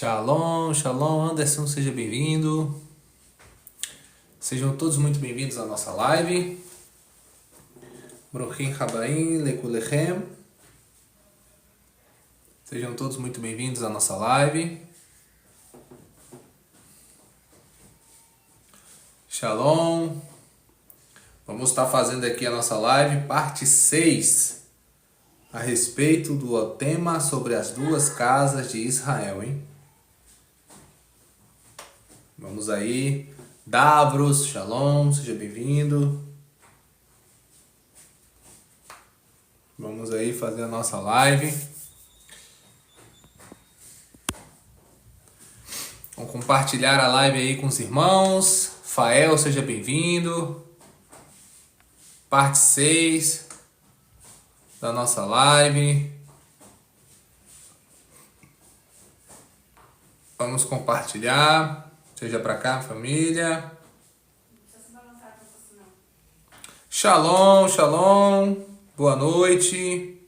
Shalom, shalom, Anderson, seja bem-vindo. Sejam todos muito bem-vindos à nossa live. Brochim Habaim Lekulechem. Sejam todos muito bem-vindos à nossa live. Shalom. Vamos estar fazendo aqui a nossa live, parte 6, a respeito do tema sobre as duas casas de Israel, hein? Vamos aí. Davros, shalom, seja bem-vindo. Vamos aí fazer a nossa live. Vamos compartilhar a live aí com os irmãos. Fael, seja bem-vindo. Parte 6 da nossa live. Vamos compartilhar. Seja pra cá, família. Shalom, shalom. Boa noite.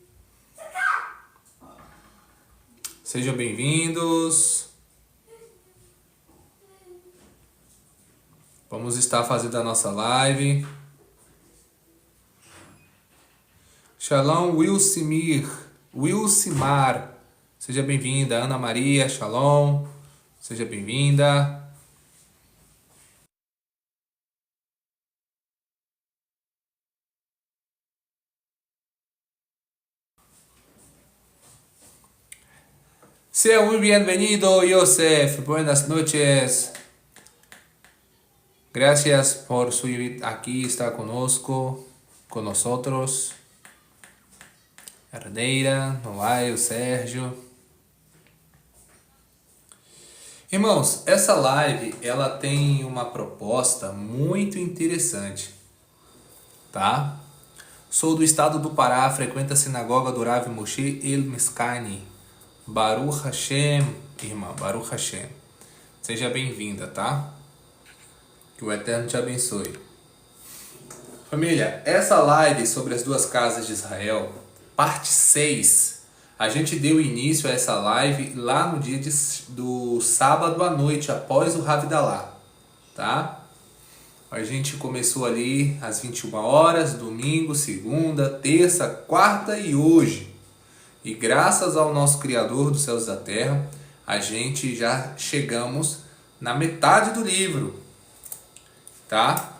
Sejam bem-vindos. Vamos estar fazendo a nossa live. Shalom, Wilsimar. Seja bem-vinda. Ana Maria, shalom. Seja bem-vinda. Sea muy bienvenido, Joseph. Buenas noches. Gracias por su aquí estar conosco, con nosotros. Herdeira, Noai, o Sérgio. Irmãos, essa live ela tem uma proposta muito interessante, tá? Sou do estado do Pará, frequento a sinagoga do Rav Moshe El Miskani. Baruch Hashem, irmã, Baruch Hashem. Seja bem-vinda, tá? Que o Eterno te abençoe. Família, essa live sobre as duas casas de Israel, parte 6, a gente deu início a essa live lá no dia do sábado à noite, após o Havdalah, tá? A gente começou ali às 21 horas, domingo, segunda, terça, quarta e hoje. E graças ao nosso Criador dos céus e da terra, a gente já chegamos na metade do livro, tá?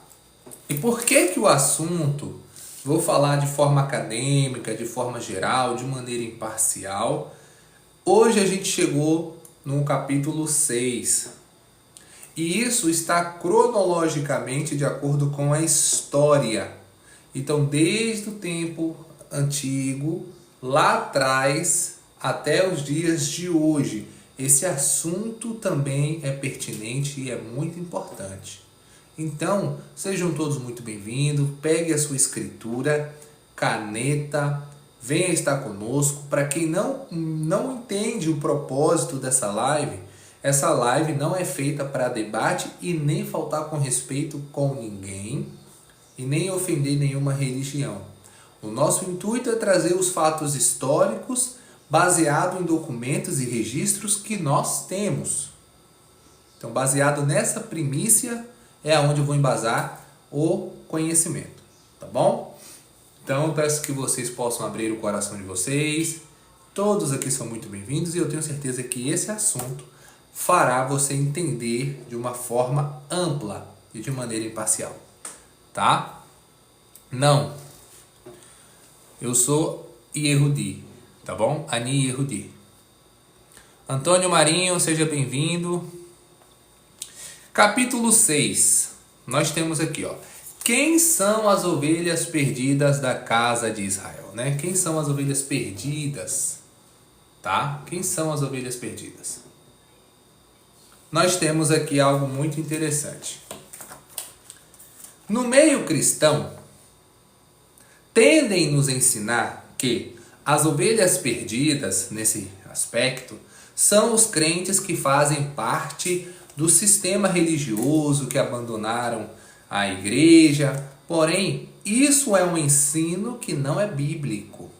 E por que o assunto, vou falar de forma acadêmica, de forma geral, de maneira imparcial. Hoje a gente chegou no capítulo 6. E isso está cronologicamente de acordo com a história. Então, desde o tempo antigo, lá atrás, até os dias de hoje, esse assunto também é pertinente e é muito importante. Então, sejam todos muito bem-vindos, pegue a sua escritura, caneta, venha estar conosco. Para quem não entende o propósito dessa live, essa live não é feita para debate e nem faltar com respeito com ninguém e nem ofender nenhuma religião. O nosso intuito é trazer os fatos históricos baseado em documentos e registros que nós temos. Então, baseado nessa primícia, é onde eu vou embasar o conhecimento, tá bom? Então, eu peço que vocês possam abrir o coração de vocês. Todos aqui são muito bem-vindos e eu tenho certeza que esse assunto fará você entender de uma forma ampla e de maneira imparcial, tá? Não. Eu sou Yehudi, tá bom? Ani Yehudi. Antônio Marinho, seja bem-vindo. Capítulo 6. Nós temos aqui, ó. Quem são as ovelhas perdidas da casa de Israel, né? Quem são as ovelhas perdidas? Tá? Quem são as ovelhas perdidas? Nós temos aqui algo muito interessante. No meio cristão, tendem nos ensinar que as ovelhas perdidas, nesse aspecto, são os crentes que fazem parte do sistema religioso, que abandonaram a igreja. Porém, isso é um ensino que não é bíblico,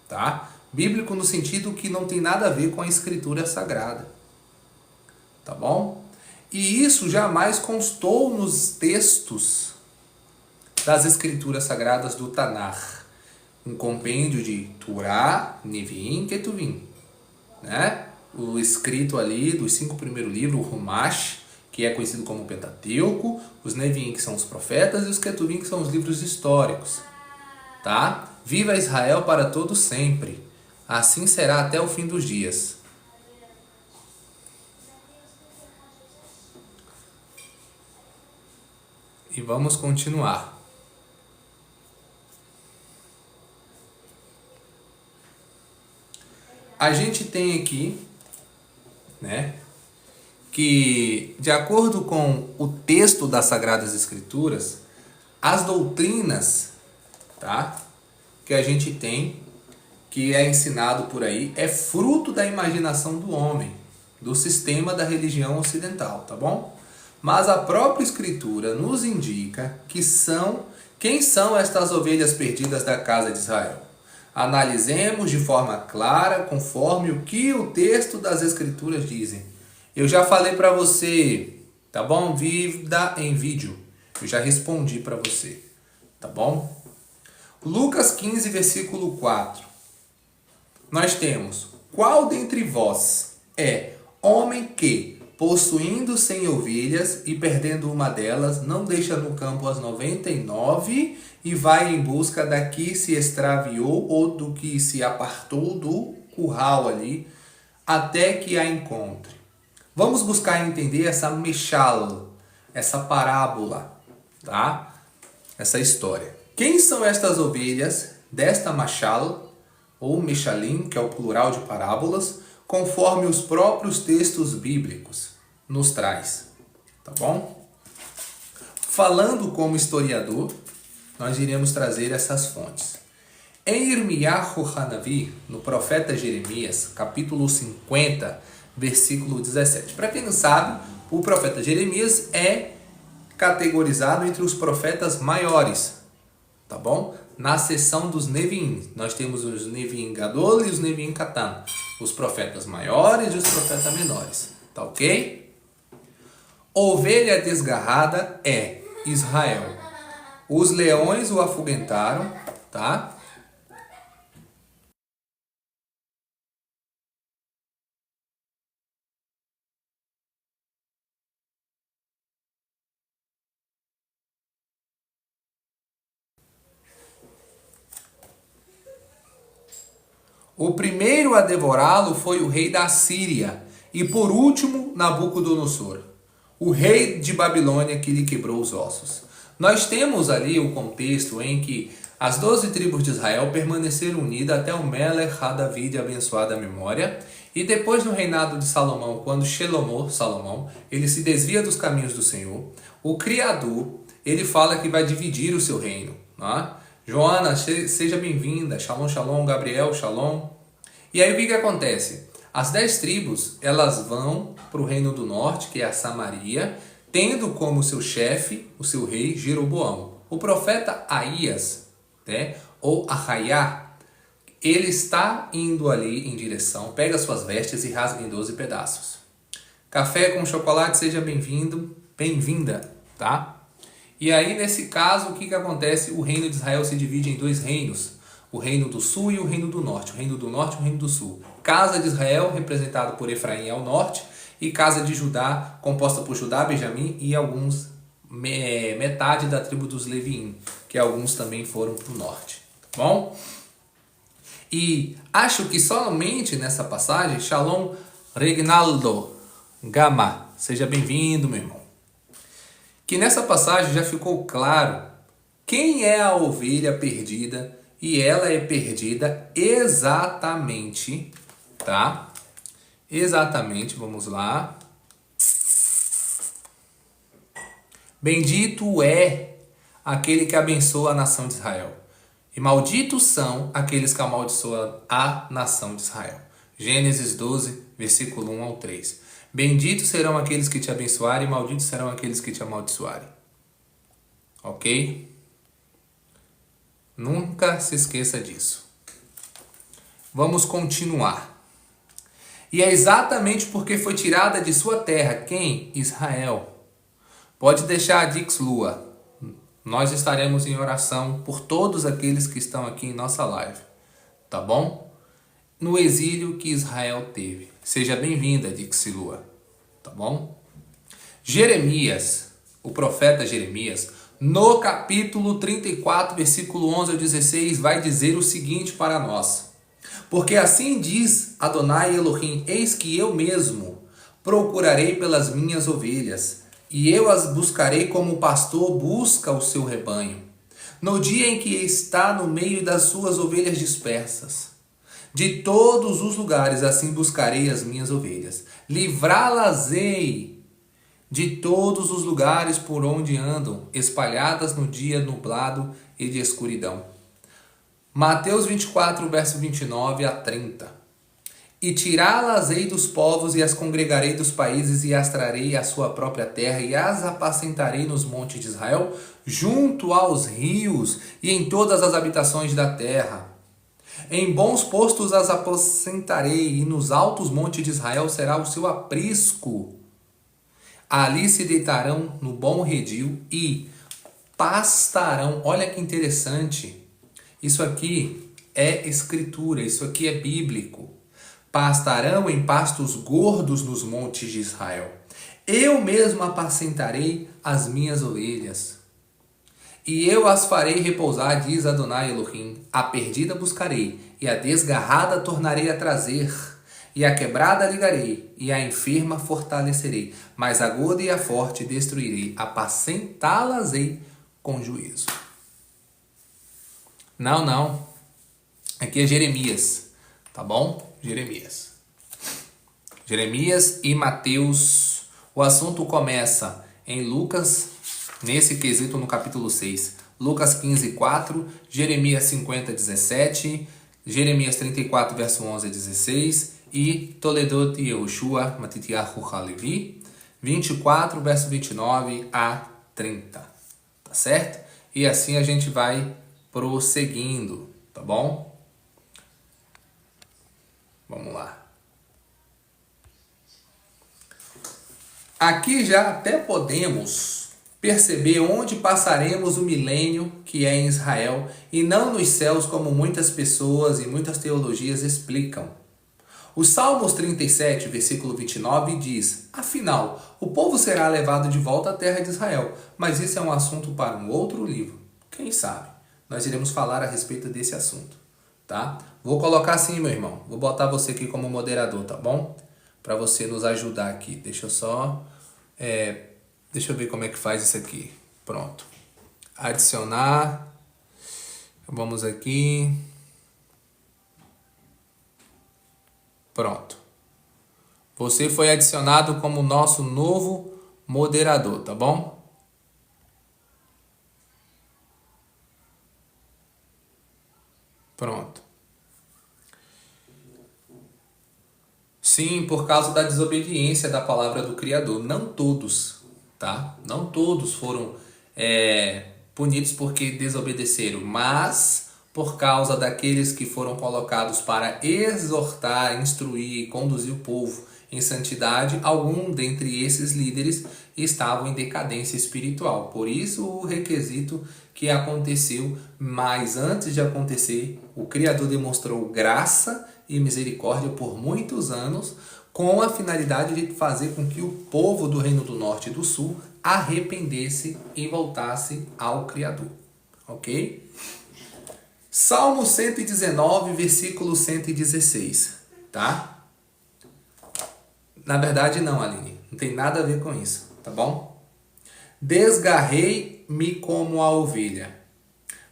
tá? Bíblico no sentido que não tem nada a ver com a escritura sagrada. tá bom? E isso jamais constou nos textos das escrituras sagradas do Tanar, um compêndio de Torá, Neviim, Ketuvim, né? O escrito ali dos 5 primeiros livros, o Humash, que é conhecido como Pentateuco, os Neviim, que são os profetas, e os Ketuvim, que são os livros históricos, tá? Viva Israel para todo sempre, assim será até o fim dos dias. E vamos continuar. A gente tem aqui, né, que de acordo com o texto das Sagradas Escrituras, as doutrinas, tá, que a gente tem, que é ensinado por aí, é fruto da imaginação do homem, do sistema da religião ocidental, tá bom? Mas a própria Escritura nos indica quem são estas ovelhas perdidas da casa de Israel. Analisemos de forma clara, conforme o que o texto das Escrituras dizem. Eu já falei para você, tá bom? Vida em vídeo. Eu já respondi para você, tá bom? Lucas 15, versículo 4. Nós temos: qual dentre vós é homem que, possuindo 100 ovelhas e perdendo uma delas, não deixa no campo as 99 e vai em busca da que se extraviou ou do que se apartou do curral ali, até que a encontre? Vamos buscar entender essa meshal, essa parábola, tá? Essa história. Quem são estas ovelhas desta mashal, ou meshalim, que é o plural de parábolas, conforme os próprios textos bíblicos nos traz, tá bom? Falando como historiador, nós iremos trazer essas fontes. Em Irmiyahu Hanavi, no profeta Jeremias, capítulo 50, versículo 17. Para quem não sabe, o profeta Jeremias é categorizado entre os profetas maiores, tá bom? Na seção dos Neviim, nós temos os Neviim Gadol e os Neviim Katan, os profetas maiores e os profetas menores, tá ok? Ovelha desgarrada é Israel. Os leões o afugentaram, tá? O primeiro a devorá-lo foi o rei da Síria e por último Nabucodonosor, o rei de Babilônia, que lhe quebrou os ossos. Nós temos ali o contexto em que as 12 tribos de Israel permaneceram unidas até o Melech HaDavid, abençoada a memória, e depois no reinado de Salomão, quando Salomão, ele se desvia dos caminhos do Senhor, o Criador, ele fala que vai dividir o seu reino, né? Joana, seja bem-vinda. Shalom, shalom. Gabriel, shalom. E aí o que acontece? As 10 tribos, elas vão para o reino do norte, que é a Samaria, tendo como seu chefe, o seu rei, Jeroboão. O profeta Aías, né, ou Ahaiá, ele está indo ali em direção, pega suas vestes e rasga em 12 pedaços. Café com chocolate, seja bem-vindo, bem-vinda, tá? E aí, nesse caso, o que acontece? O reino de Israel se divide em 2 reinos. O reino do sul e o reino do norte. O reino do norte e o reino do sul. Casa de Israel, representado por Efraim ao norte. E casa de Judá, composta por Judá, Benjamim e alguns, metade da tribo dos Leviim. Que alguns também foram para o norte. Tá bom? E acho que somente nessa passagem, Shalom Regnaldo Gama. Seja bem-vindo, meu irmão. Que nessa passagem já ficou claro quem é a ovelha perdida, e ela é perdida exatamente, tá? Exatamente, vamos lá. Bendito é aquele que abençoa a nação de Israel, e malditos são aqueles que amaldiçoam a nação de Israel. Gênesis 12, versículo 1 ao 3. Benditos serão aqueles que te abençoarem, e malditos serão aqueles que te amaldiçoarem. Ok? Nunca se esqueça disso. Vamos continuar. E é exatamente porque foi tirada de sua terra. Quem? Israel. Pode deixar a Dix Lua. Nós estaremos em oração por todos aqueles que estão aqui em nossa live. Tá bom? No exílio que Israel teve. Seja bem-vinda, Dix Lua. Tá bom? Jeremias, o profeta Jeremias, no capítulo 34, versículo 11 ao 16, vai dizer o seguinte para nós. Porque assim diz Adonai Elohim, eis que eu mesmo procurarei pelas minhas ovelhas, e eu as buscarei como o pastor busca o seu rebanho, no dia em que está no meio das suas ovelhas dispersas. De todos os lugares assim buscarei as minhas ovelhas, livrá-las-ei de todos os lugares por onde andam, espalhadas no dia nublado e de escuridão. Mateus 24, verso 29 a 30. E tirá-las-ei dos povos, e as congregarei dos países, e as trarei à sua própria terra, e as apacentarei nos montes de Israel, junto aos rios, e em todas as habitações da terra. Em bons postos as apacentarei, e nos altos montes de Israel será o seu aprisco. Ali se deitarão no bom redil e pastarão. Olha que interessante. Isso aqui é escritura, isso aqui é bíblico. Pastarão em pastos gordos nos montes de Israel. Eu mesmo apacentarei as minhas ovelhas. E eu as farei repousar, diz Adonai Elohim. A perdida buscarei, e a desgarrada tornarei a trazer. E a quebrada ligarei, e a enferma fortalecerei. Mas a gorda e a forte destruirei, apacentá-las-ei com juízo. Não. Aqui é Jeremias, tá bom? Jeremias e Mateus. O assunto começa em Lucas, nesse quesito no capítulo 6. Lucas 15, 4, Jeremias 50, 17, Jeremias 34, verso 11 a 16 e Toledot Yehoshua Matityahu Halevi, 24, verso 29 a 30. Tá certo? E assim a gente vai prosseguindo, tá bom? Vamos lá. Aqui já até podemos perceber onde passaremos o milênio, que é em Israel, e não nos céus, como muitas pessoas e muitas teologias explicam. O Salmos 37, versículo 29 diz: afinal, o povo será levado de volta à terra de Israel, mas isso é um assunto para um outro livro. Quem sabe? Nós iremos falar a respeito desse assunto, tá? Vou colocar assim, meu irmão. Vou botar você aqui como moderador, tá bom? Para você nos ajudar aqui. Deixa eu só... deixa eu ver como é que faz isso aqui. Pronto. Adicionar. Vamos aqui. Pronto. Você foi adicionado como nosso novo moderador, tá bom? Pronto. Sim, por causa da desobediência da palavra do Criador. Não todos, tá? Não todos foram punidos porque desobedeceram, mas por causa daqueles que foram colocados para exortar, instruir e conduzir o povo em santidade, algum dentre esses líderes estavam em decadência espiritual. Por isso o requisito que aconteceu, mas antes de acontecer, o Criador demonstrou graça e misericórdia por muitos anos, com a finalidade de fazer com que o povo do Reino do Norte e do Sul arrependesse e voltasse ao Criador. Ok? Salmo 119, versículo 116. Tá? Na verdade não, Aline. Não tem nada a ver com isso. Tá bom? Desgarrei-me como a ovelha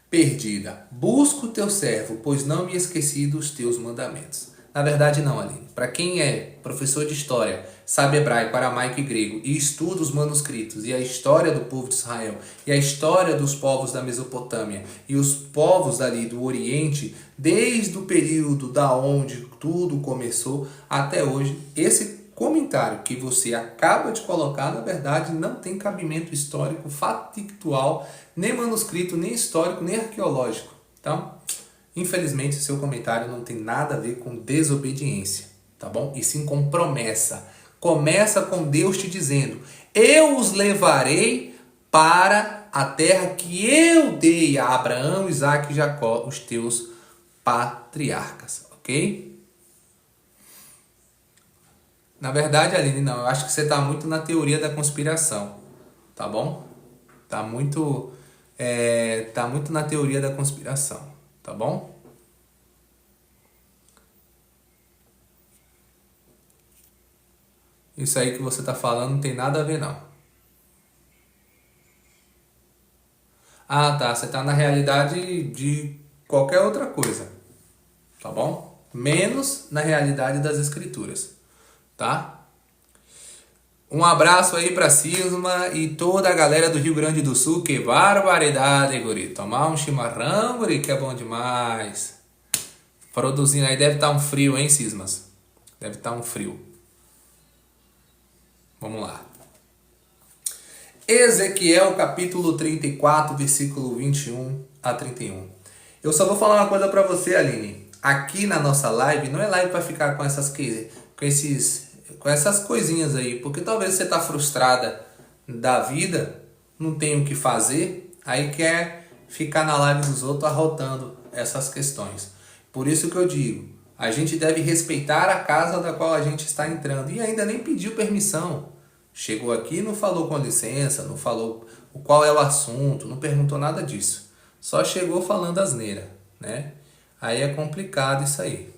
perdida. Busco o teu servo, pois não me esqueci dos teus mandamentos. Na verdade não, Aline. Para quem é professor de história, sabe hebraico, aramaico e grego, e estuda os manuscritos e a história do povo de Israel, e a história dos povos da Mesopotâmia, e os povos dali do Oriente, desde o período da onde tudo começou até hoje, esse comentário que você acaba de colocar, na verdade, não tem cabimento histórico, factual, nem manuscrito, nem histórico, nem arqueológico. Então, infelizmente, seu comentário não tem nada a ver com desobediência, tá bom? E sim com promessa. Começa com Deus te dizendo: eu os levarei para a terra que eu dei a Abraão, Isaque e Jacó, os teus patriarcas, ok? Na verdade, Aline, não, eu acho que você está muito na teoria da conspiração, tá bom? Tá muito na teoria da conspiração, tá bom? Isso aí que você está falando não tem nada a ver, não. Ah, tá. Você está na realidade de qualquer outra coisa, tá bom? Menos na realidade das escrituras, tá? Um abraço aí pra Cisma e toda a galera do Rio Grande do Sul. Que barbaridade, guri. Tomar um chimarrão, guri, que é bom demais. Produzindo aí, deve estar um frio, hein, Cismas? Deve estar um frio. Vamos lá. Ezequiel capítulo 34, versículo 21 a 31. Eu só vou falar uma coisa pra você, Aline. Aqui na nossa live, não é live pra ficar com essas coisinhas aí, porque talvez você tá frustrada da vida, não tem o que fazer, aí quer ficar na live dos outros arrotando essas questões. Por isso que eu digo, a gente deve respeitar a casa da qual a gente está entrando, e ainda nem pediu permissão. Chegou aqui, não falou com licença, não falou qual é o assunto, não perguntou nada disso. Só chegou falando asneira, né? Aí é complicado isso aí.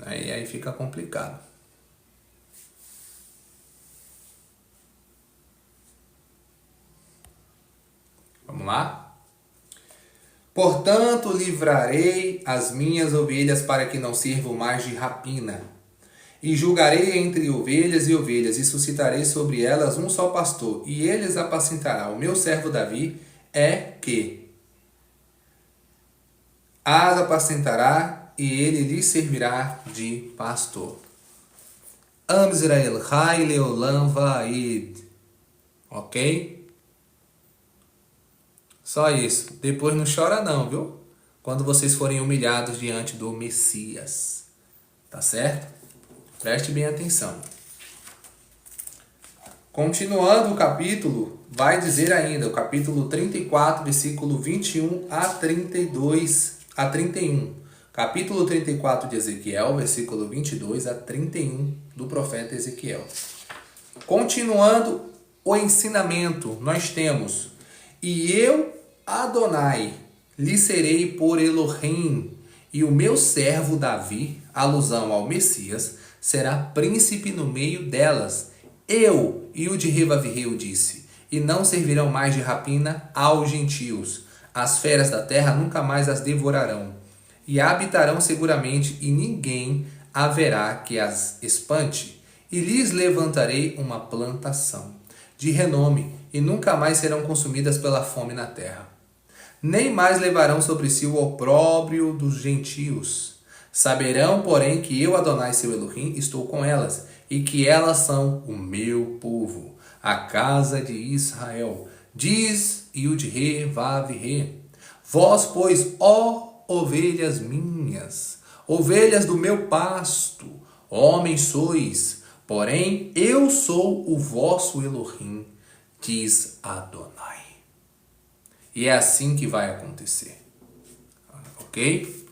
Aí fica complicado. Vamos lá? Portanto, livrarei as minhas ovelhas para que não sirvam mais de rapina. E julgarei entre ovelhas e ovelhas, e suscitarei sobre elas um só pastor, e eles apacentará. O meu servo Davi é que as apacentará, e ele lhes servirá de pastor. Am Israel, Hai Leolam Vaid. Ok? Só isso. Depois não chora não, viu? Quando vocês forem humilhados diante do Messias. Tá certo? Preste bem atenção. Continuando o capítulo, vai dizer ainda, o capítulo 34, versículo 21 a 31. Capítulo 34 de Ezequiel, versículo 22 a 31 do profeta Ezequiel. Continuando o ensinamento, nós temos: e eu, Adonai, lhe serei por Elohim, e o meu servo Davi, alusão ao Messias, será príncipe no meio delas. Eu, e o de Revavireu, disse, e não servirão mais de rapina aos gentios. As feras da terra nunca mais as devorarão, e habitarão seguramente, e ninguém haverá que as espante. E lhes levantarei uma plantação de renome, e nunca mais serão consumidas pela fome na terra. Nem mais levarão sobre si o opróbrio dos gentios. Saberão, porém, que eu, Adonai, seu Elohim, estou com elas, e que elas são o meu povo, a casa de Israel. Diz Yud-He, Vav-He. Vós, pois, ó ovelhas minhas, ovelhas do meu pasto, homens sois, porém eu sou o vosso Elohim, diz Adonai. E é assim que vai acontecer. Ok?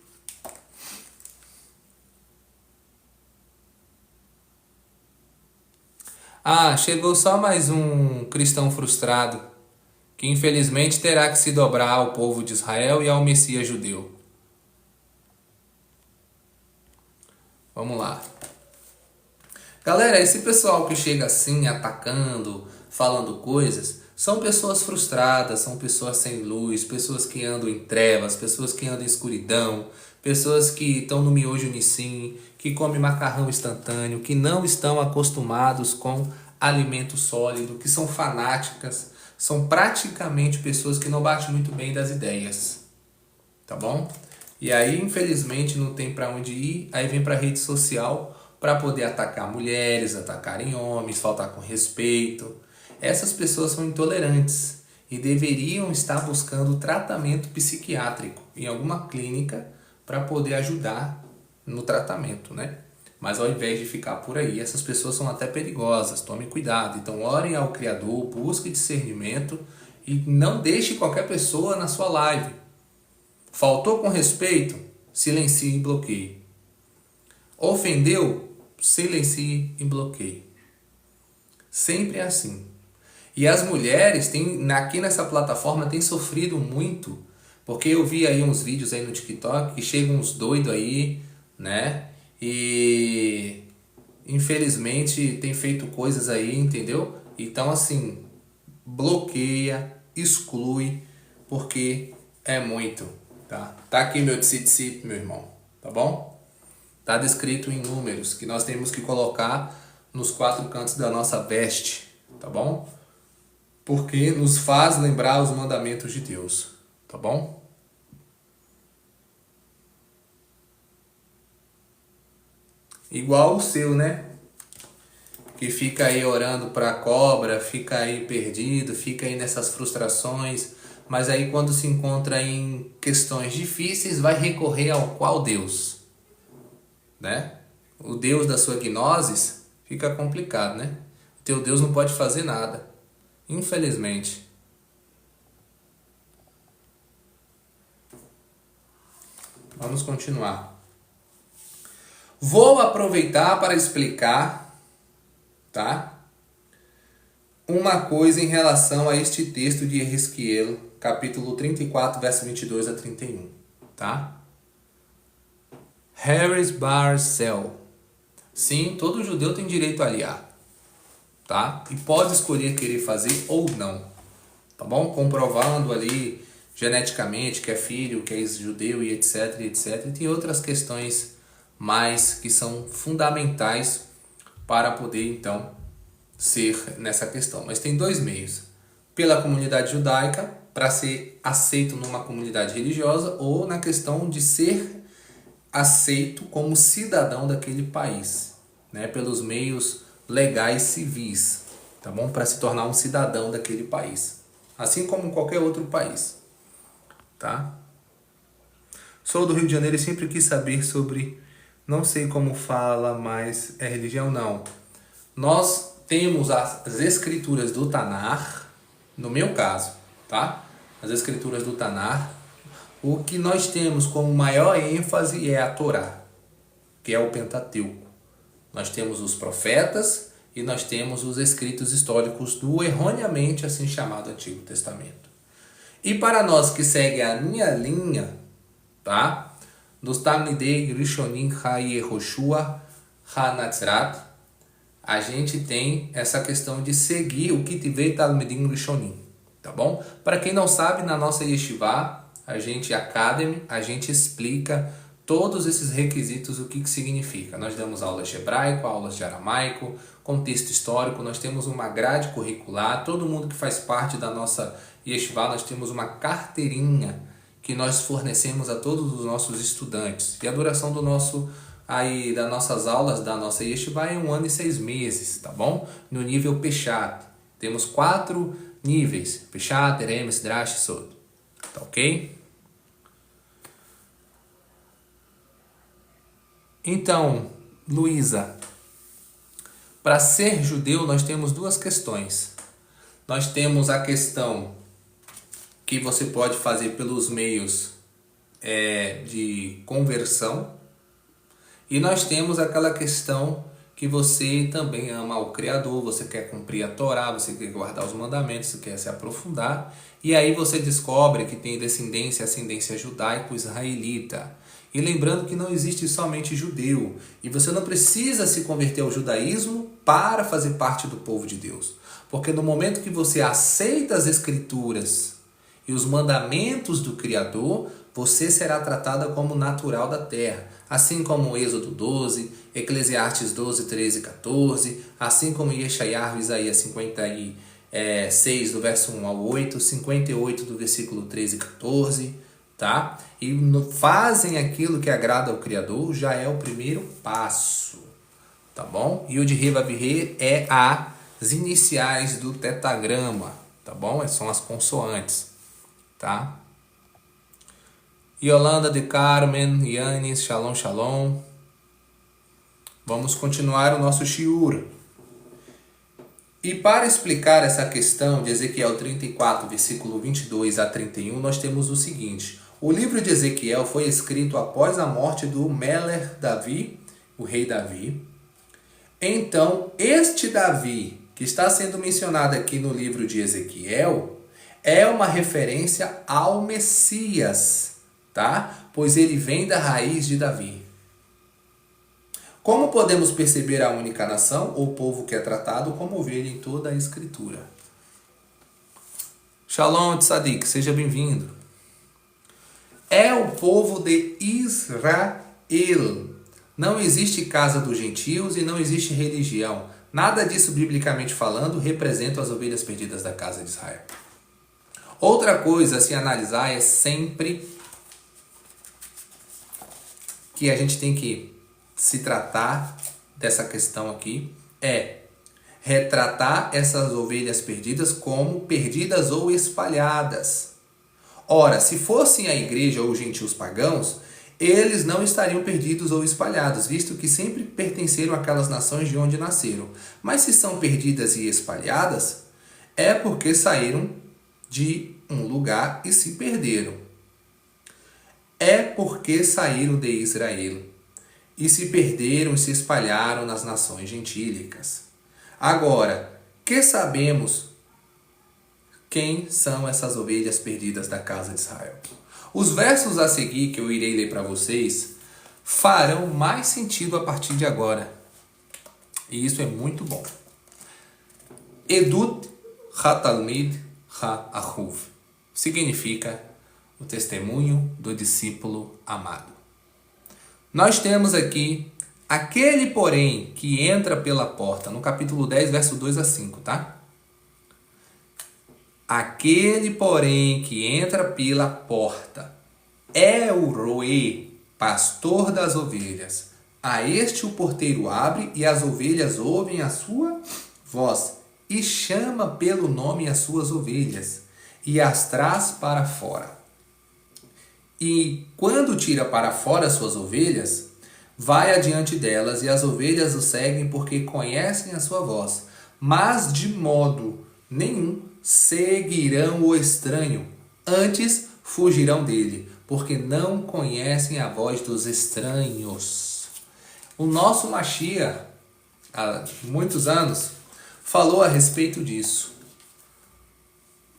Ah, chegou só mais um cristão frustrado, que infelizmente terá que se dobrar ao povo de Israel e ao Messias judeu. Vamos lá. Galera, esse pessoal que chega assim, atacando, falando coisas, são pessoas frustradas, são pessoas sem luz, pessoas que andam em trevas, pessoas que andam em escuridão, pessoas que estão no miojo nissim, que comem macarrão instantâneo, que não estão acostumados com alimento sólido, que são fanáticas, são praticamente pessoas que não batem muito bem das ideias, tá bom? E aí, infelizmente, não tem para onde ir, aí vem para rede social para poder atacar mulheres, atacarem homens, faltar com respeito. Essas pessoas são intolerantes e deveriam estar buscando tratamento psiquiátrico em alguma clínica para poder ajudar no tratamento, né? Mas ao invés de ficar por aí, essas pessoas são até perigosas, tome cuidado. Então orem ao Criador, busque discernimento e não deixe qualquer pessoa na sua live. Faltou com respeito? Silencie e bloqueie. Ofendeu? Silencie e bloqueie. Sempre é assim. E as mulheres aqui nessa plataforma têm sofrido muito, porque eu vi aí uns vídeos aí no TikTok que chegam uns doidos aí, né? E infelizmente tem feito coisas aí, entendeu? Então assim, bloqueia, exclui, porque é muito, tá? Tá aqui meu tzitzit, meu irmão, tá bom? Tá descrito em números que nós temos que colocar nos 4 cantos da nossa veste, tá bom? Porque nos faz lembrar os mandamentos de Deus, tá bom? Igual o seu, né? Que fica aí orando para a cobra, fica aí perdido, fica aí nessas frustrações, mas aí quando se encontra em questões difíceis, vai recorrer ao qual Deus, né? O Deus da sua gnosis fica complicado, né? O teu Deus não pode fazer nada, infelizmente. Vamos continuar. Vou aproveitar para explicar, tá? Uma coisa em relação a este texto de Ezequiel, capítulo 34, verso 22 a 31, tá? Harris Barcel. Sim, todo judeu tem direito a aliar, tá? E pode escolher querer fazer ou não, tá bom? Comprovando ali geneticamente que é filho, que é judeu e etc, etc. E tem outras questões mais que são fundamentais para poder então ser nessa questão. Mas tem 2 meios: pela comunidade judaica, para ser aceito numa comunidade religiosa, ou na questão de ser aceito como cidadão daquele país, né? Pelos meios legais civis, tá bom? Para se tornar um cidadão daquele país, assim como qualquer outro país, tá? Sou do Rio de Janeiro e sempre quis saber sobre, não sei como fala, mas é religião? Não. Nós temos as escrituras do Tanar, no meu caso, tá? As escrituras do Tanar. O que nós temos como maior ênfase é a Torá, que é o Pentateuco. Nós temos os profetas e nós temos os escritos históricos do erroneamente assim chamado Antigo Testamento. E para nós que seguem a minha linha, tá? Dos Talmidei Rishonim HaYehoshua HaNatzrat, a gente tem essa questão de seguir o Kitivei Talmidim Rishonim, tá bom? Para quem não sabe, na nossa Yeshiva, a gente Academy, a gente explica todos esses requisitos, o que significa. Nós damos aulas de hebraico, aulas de aramaico, contexto histórico, nós temos uma grade curricular, todo mundo que faz parte da nossa Yeshiva, nós temos uma carteirinha que nós fornecemos a todos os nossos estudantes. E a duração do das nossas aulas da nossa Yeshiva é 1 ano e 6 meses, tá bom? No nível Peshat. Temos 4 níveis: Peshat, Eremes, Drash e Sod. Tá ok? Então, Luísa, para ser judeu nós temos 2 questões. Nós temos a questão que você pode fazer pelos meios de conversão, e nós temos aquela questão que você também ama o Criador, você quer cumprir a Torá, você quer guardar os mandamentos, você quer se aprofundar, e aí você descobre que tem ascendência judaico-israelita. E lembrando que não existe somente judeu, e você não precisa se converter ao judaísmo para fazer parte do povo de Deus. Porque no momento que você aceita as escrituras e os mandamentos do Criador, você será tratada como natural da terra. Assim como Êxodo 12, Eclesiastes 12, 13 e 14, assim como Yeshayahu, Isaías 56, do verso 1 ao 8, 58, do versículo 13 e 14, tá? E fazem aquilo que agrada ao Criador, já é o primeiro passo, tá bom? E o de Revavir é as iniciais do tetagrama, tá bom? São as consoantes, tá? Yolanda de Carmen, Yanis, Shalom, Shalom. Vamos continuar o nosso shiur. E para explicar essa questão de Ezequiel 34, versículo 22 a 31, nós temos o seguinte. O livro de Ezequiel foi escrito após a morte do Melech Davi, o rei Davi. Então, este Davi, que está sendo mencionado aqui no livro de Ezequiel, é uma referência ao Messias, tá? Pois ele vem da raiz de Davi. Como podemos perceber a única nação, ou povo que é tratado como ovelha em toda a Escritura? Shalom Tzadik, seja bem-vindo. É o povo de Israel. Não existe casa dos gentios e não existe religião. Nada disso, biblicamente falando, representa as ovelhas perdidas da casa de Israel. Outra coisa a se analisar é sempre que a gente tem que se tratar dessa questão aqui, é retratar essas ovelhas perdidas como perdidas ou espalhadas. Ora, se fossem a igreja ou os gentios pagãos, eles não estariam perdidos ou espalhados, visto que sempre pertenceram àquelas nações de onde nasceram. Mas se são perdidas e espalhadas, é porque saíram de um lugar e se perderam. É porque saíram de Israel e se perderam e se espalharam nas nações gentílicas. Agora, que sabemos quem são essas ovelhas perdidas da casa de Israel? Os versos a seguir, que eu irei ler para vocês, farão mais sentido a partir de agora. E isso é muito bom. Edut HaTalmid HaAhuv significa o testemunho do discípulo amado. Nós temos aqui aquele, porém, que entra pela porta, no capítulo 10, verso 2 a 5, tá? Aquele, porém, que entra pela porta é o roê, pastor das ovelhas. A este o porteiro abre e as ovelhas ouvem a sua voz e chama pelo nome as suas ovelhas e as traz para fora. E quando tira para fora as suas ovelhas, vai adiante delas e as ovelhas o seguem porque conhecem a sua voz. Mas de modo nenhum seguirão o estranho, antes fugirão dele, porque não conhecem a voz dos estranhos. O nosso Mashiach, há muitos anos, falou a respeito disso.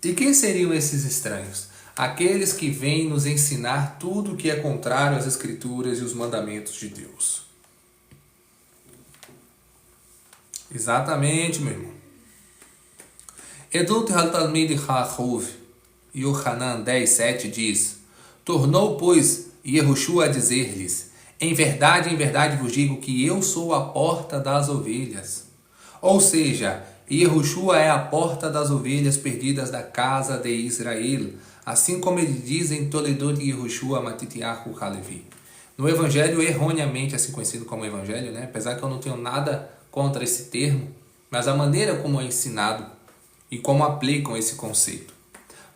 E quem seriam esses estranhos? Aqueles que vêm nos ensinar tudo o que é contrário às Escrituras e os mandamentos de Deus. Exatamente, meu irmão. Edut HaTalmid HaAhuv, Yohanan 10:7 diz: Tornou, pois, Yehoshua a dizer-lhes: em verdade vos digo que eu sou a porta das ovelhas. Ou seja, Yehoshua é a porta das ovelhas perdidas da casa de Israel, assim como ele diz em Toledot Yehoshua Matitiahu Halevi. No Evangelho, erroneamente assim conhecido como Evangelho, né? Apesar que eu não tenho nada contra esse termo, mas a maneira como é ensinado e como aplicam esse conceito.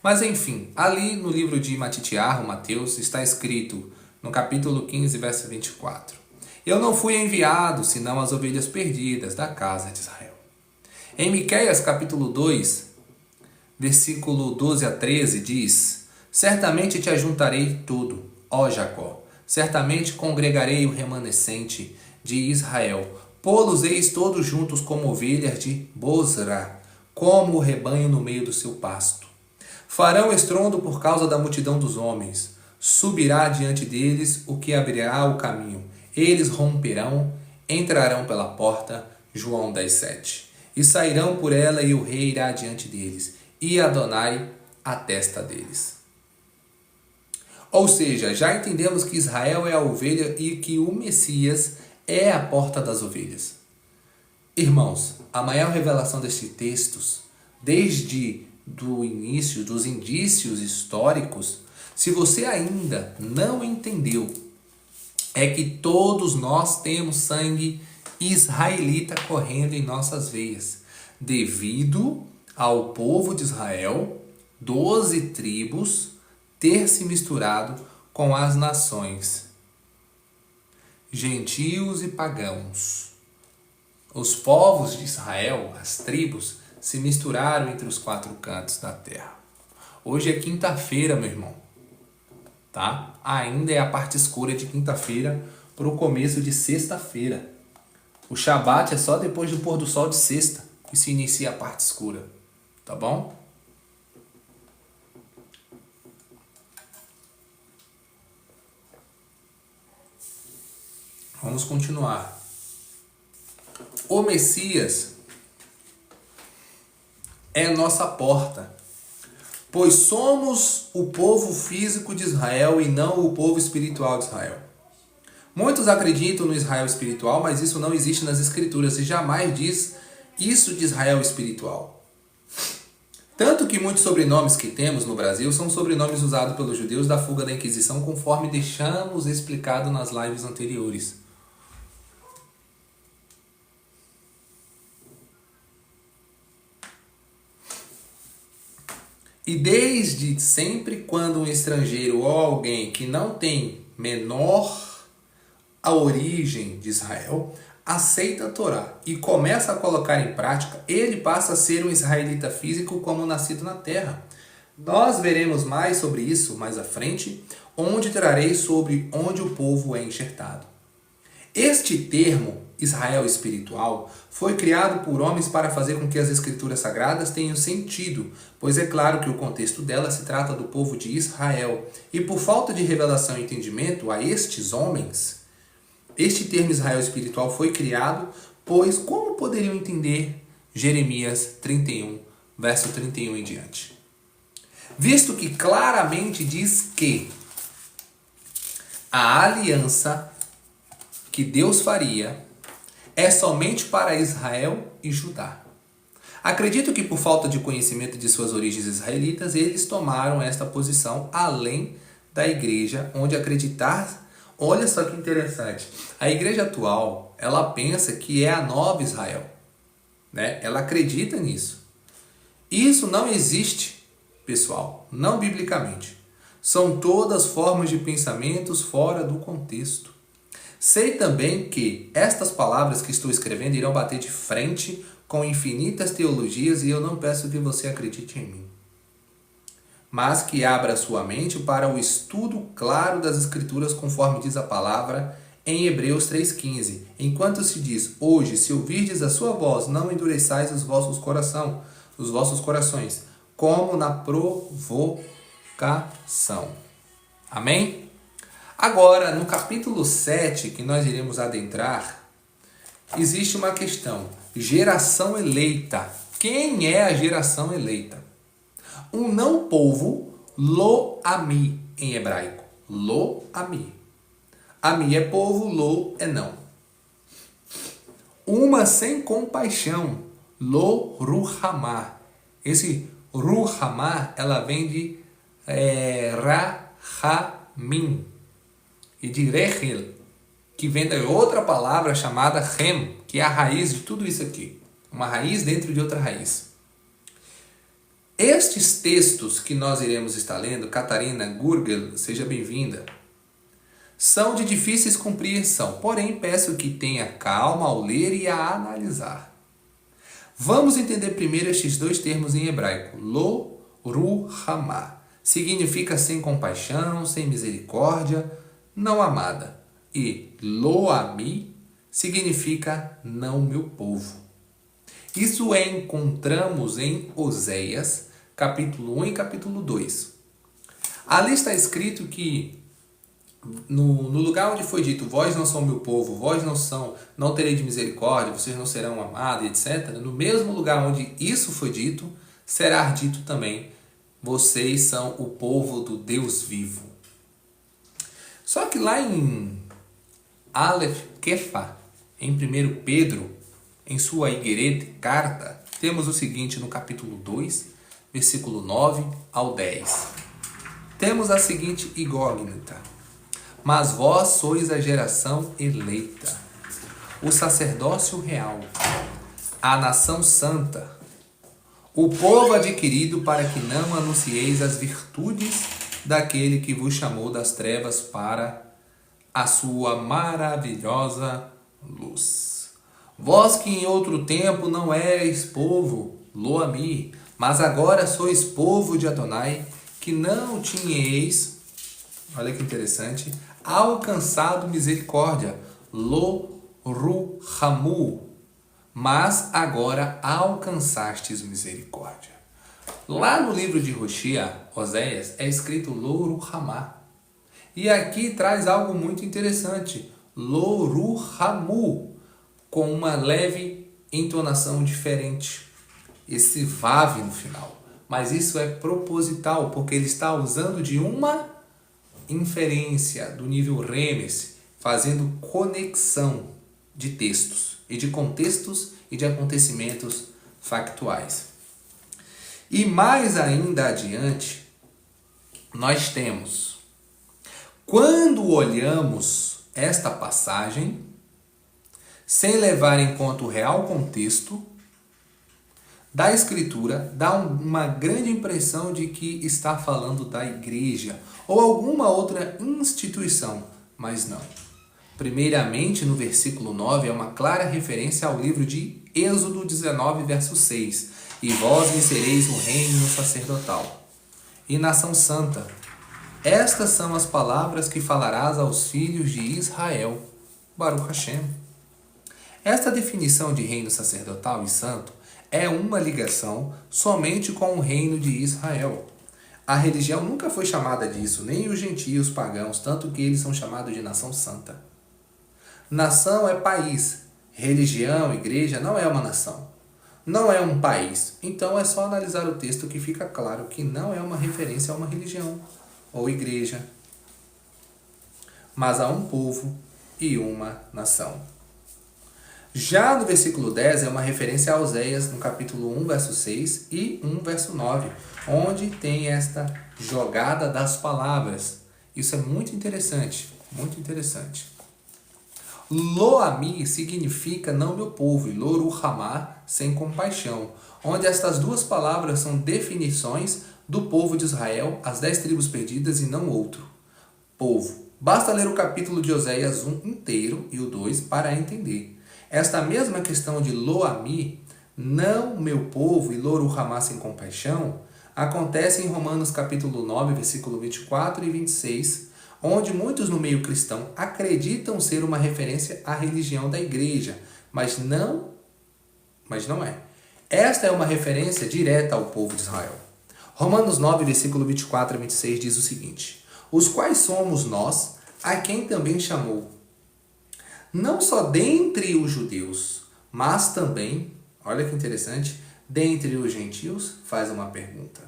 Mas enfim, ali no livro de Matitiahu, Mateus, está escrito no capítulo 15, verso 24: Eu não fui enviado, senão as ovelhas perdidas da casa de Israel. Em Miqueias, capítulo 2, versículo 12 a 13, diz: Certamente te ajuntarei tudo, ó Jacó, certamente congregarei o remanescente de Israel, pô-los eis todos juntos como ovelhas de Bozra, como o rebanho no meio do seu pasto. Farão estrondo por causa da multidão dos homens, subirá diante deles o que abrirá o caminho, eles romperão, entrarão pela porta, João 10:7, e sairão por ela e o rei irá diante deles, e Adonai a testa deles. Ou seja, já entendemos que Israel é a ovelha e que o Messias é a porta das ovelhas. Irmãos, a maior revelação destes textos, desde do início, dos indícios históricos, se você ainda não entendeu, é que todos nós temos sangue israelita correndo em nossas veias, devido ao povo de Israel, 12 tribos, ter se misturado com as nações, gentios e pagãos. Os povos de Israel, as tribos, se misturaram entre os quatro cantos da terra. Hoje é quinta-feira, meu irmão. Tá? Ainda é a parte escura de quinta-feira para o começo de sexta-feira. O Shabat é só depois do pôr do sol de sexta que se inicia a parte escura. Tá bom? Vamos continuar. O Messias é nossa porta, pois somos o povo físico de Israel e não o povo espiritual de Israel. Muitos acreditam no Israel espiritual, mas isso não existe nas Escrituras e jamais diz isso de Israel espiritual. Tanto que muitos sobrenomes que temos no Brasil são sobrenomes usados pelos judeus da fuga da Inquisição, conforme deixamos explicado nas lives anteriores. E desde sempre, quando um estrangeiro ou alguém que não tem menor a origem de Israel aceita a Torá e começa a colocar em prática, ele passa a ser um israelita físico como nascido na terra. Nós veremos mais sobre isso mais à frente, onde trarei sobre onde o povo é enxertado. Este termo, Israel espiritual, foi criado por homens para fazer com que as escrituras sagradas tenham sentido, pois é claro que o contexto dela se trata do povo de Israel. E por falta de revelação e entendimento a estes homens, este termo Israel espiritual foi criado, pois como poderiam entender Jeremias 31, verso 31 em diante? Visto que claramente diz que a aliança que Deus faria é somente para Israel e Judá. Acredito que por falta de conhecimento de suas origens israelitas, eles tomaram esta posição além da igreja, onde acreditar. Olha só que interessante. A igreja atual, ela pensa que é a nova Israel, né? Ela acredita nisso. Isso não existe, pessoal, não biblicamente. São todas formas de pensamentos fora do contexto. Sei também que estas palavras que estou escrevendo irão bater de frente com infinitas teologias e eu não peço que você acredite em mim, mas que abra sua mente para o estudo claro das Escrituras, conforme diz a palavra em Hebreus 3,15. Enquanto se diz, hoje, se ouvirdes a sua voz, não endureçais os vossos corações, como na provocação. Amém? Agora, no capítulo 7, que nós iremos adentrar, existe uma questão. Geração eleita. Quem é a geração eleita? Um não povo, lo-ami, em hebraico. Lo-ami. Ami é povo, lo é não. Uma sem compaixão, lo-ruhamá. Esse ruhamá, ela vem de rahamim e de rechel, que vem da outra palavra chamada rem, que é a raiz de tudo isso aqui. Uma raiz dentro de outra raiz. Estes textos que nós iremos estar lendo, Catarina Gurgel, seja bem-vinda, são de difíceis compreensão, porém peço que tenha calma ao ler e a analisar. Vamos entender primeiro estes dois termos em hebraico. Lo, ru, hamá. Significa sem compaixão, sem misericórdia, não amada. E lo-ami significa não meu povo. Isso encontramos em Oséias, capítulo 1 e capítulo 2. Ali está escrito que no lugar onde foi dito, vós não são meu povo, vós não terei de misericórdia, vocês não serão amados, etc. No mesmo lugar onde isso foi dito, será dito também, vocês são o povo do Deus vivo. Só que lá em Aleph Kefa, em 1 Pedro, em sua Igeret carta, temos o seguinte no capítulo 2, versículo 9 ao 10. Temos a seguinte incógnita. Mas vós sois a geração eleita, o sacerdócio real, a nação santa, o povo adquirido para que não anuncieis as virtudes daquele que vos chamou das trevas para a sua maravilhosa luz. Vós que em outro tempo não erais povo, Lo-Ami, mas agora sois povo de Adonai, que não tinhais, olha que interessante, alcançado misericórdia, Lo-Ru-Hamu, mas agora alcançastes misericórdia. Lá no livro de Oséias, é escrito Lo-Ru-Hamá. E aqui traz algo muito interessante, Lo-Ru-Hamu, com uma leve entonação diferente. Esse vav no final. Mas isso é proposital, porque ele está usando de uma inferência do nível remes, fazendo conexão de textos e de contextos e de acontecimentos factuais. E mais ainda adiante, nós temos, quando olhamos esta passagem, sem levar em conta o real contexto da escritura, dá uma grande impressão de que está falando da igreja ou alguma outra instituição, mas não. Primeiramente, no versículo 9, é uma clara referência ao livro de Êxodo 19, verso 6. E vós me sereis um reino sacerdotal e nação santa. Estas são as palavras que falarás aos filhos de Israel. Baruch Hashem. Esta definição de reino sacerdotal e santo é uma ligação somente com o reino de Israel. A religião nunca foi chamada disso, nem os gentios pagãos, tanto que eles são chamados de nação santa. Nação é país. Religião, igreja, não é uma nação. Não é um país. Então é só analisar o texto que fica claro que não é uma referência a uma religião ou igreja, mas a um povo e uma nação. Já no versículo 10 é uma referência a Oséias, no capítulo 1, verso 6 e 1, verso 9, onde tem esta jogada das palavras. Isso é muito interessante, muito interessante. Lo-Ami significa não meu povo e Lo-Ru-Hamá, sem compaixão, onde estas duas palavras são definições do povo de Israel, as 10 tribos perdidas e não outro povo. Basta ler o capítulo de Oséias 1 inteiro e o 2 para entender. Esta mesma questão de Lo-Ami, não meu povo e Lo-Ru-Hamá sem compaixão, acontece em Romanos capítulo 9, versículo 24 e 26, onde muitos no meio cristão acreditam ser uma referência à religião da igreja, mas não é. Esta é uma referência direta ao povo de Israel. Romanos 9, versículo 24 a 26 diz o seguinte: os quais somos nós, a quem também chamou, não só dentre os judeus, mas também, olha que interessante, dentre os gentios, faz uma pergunta.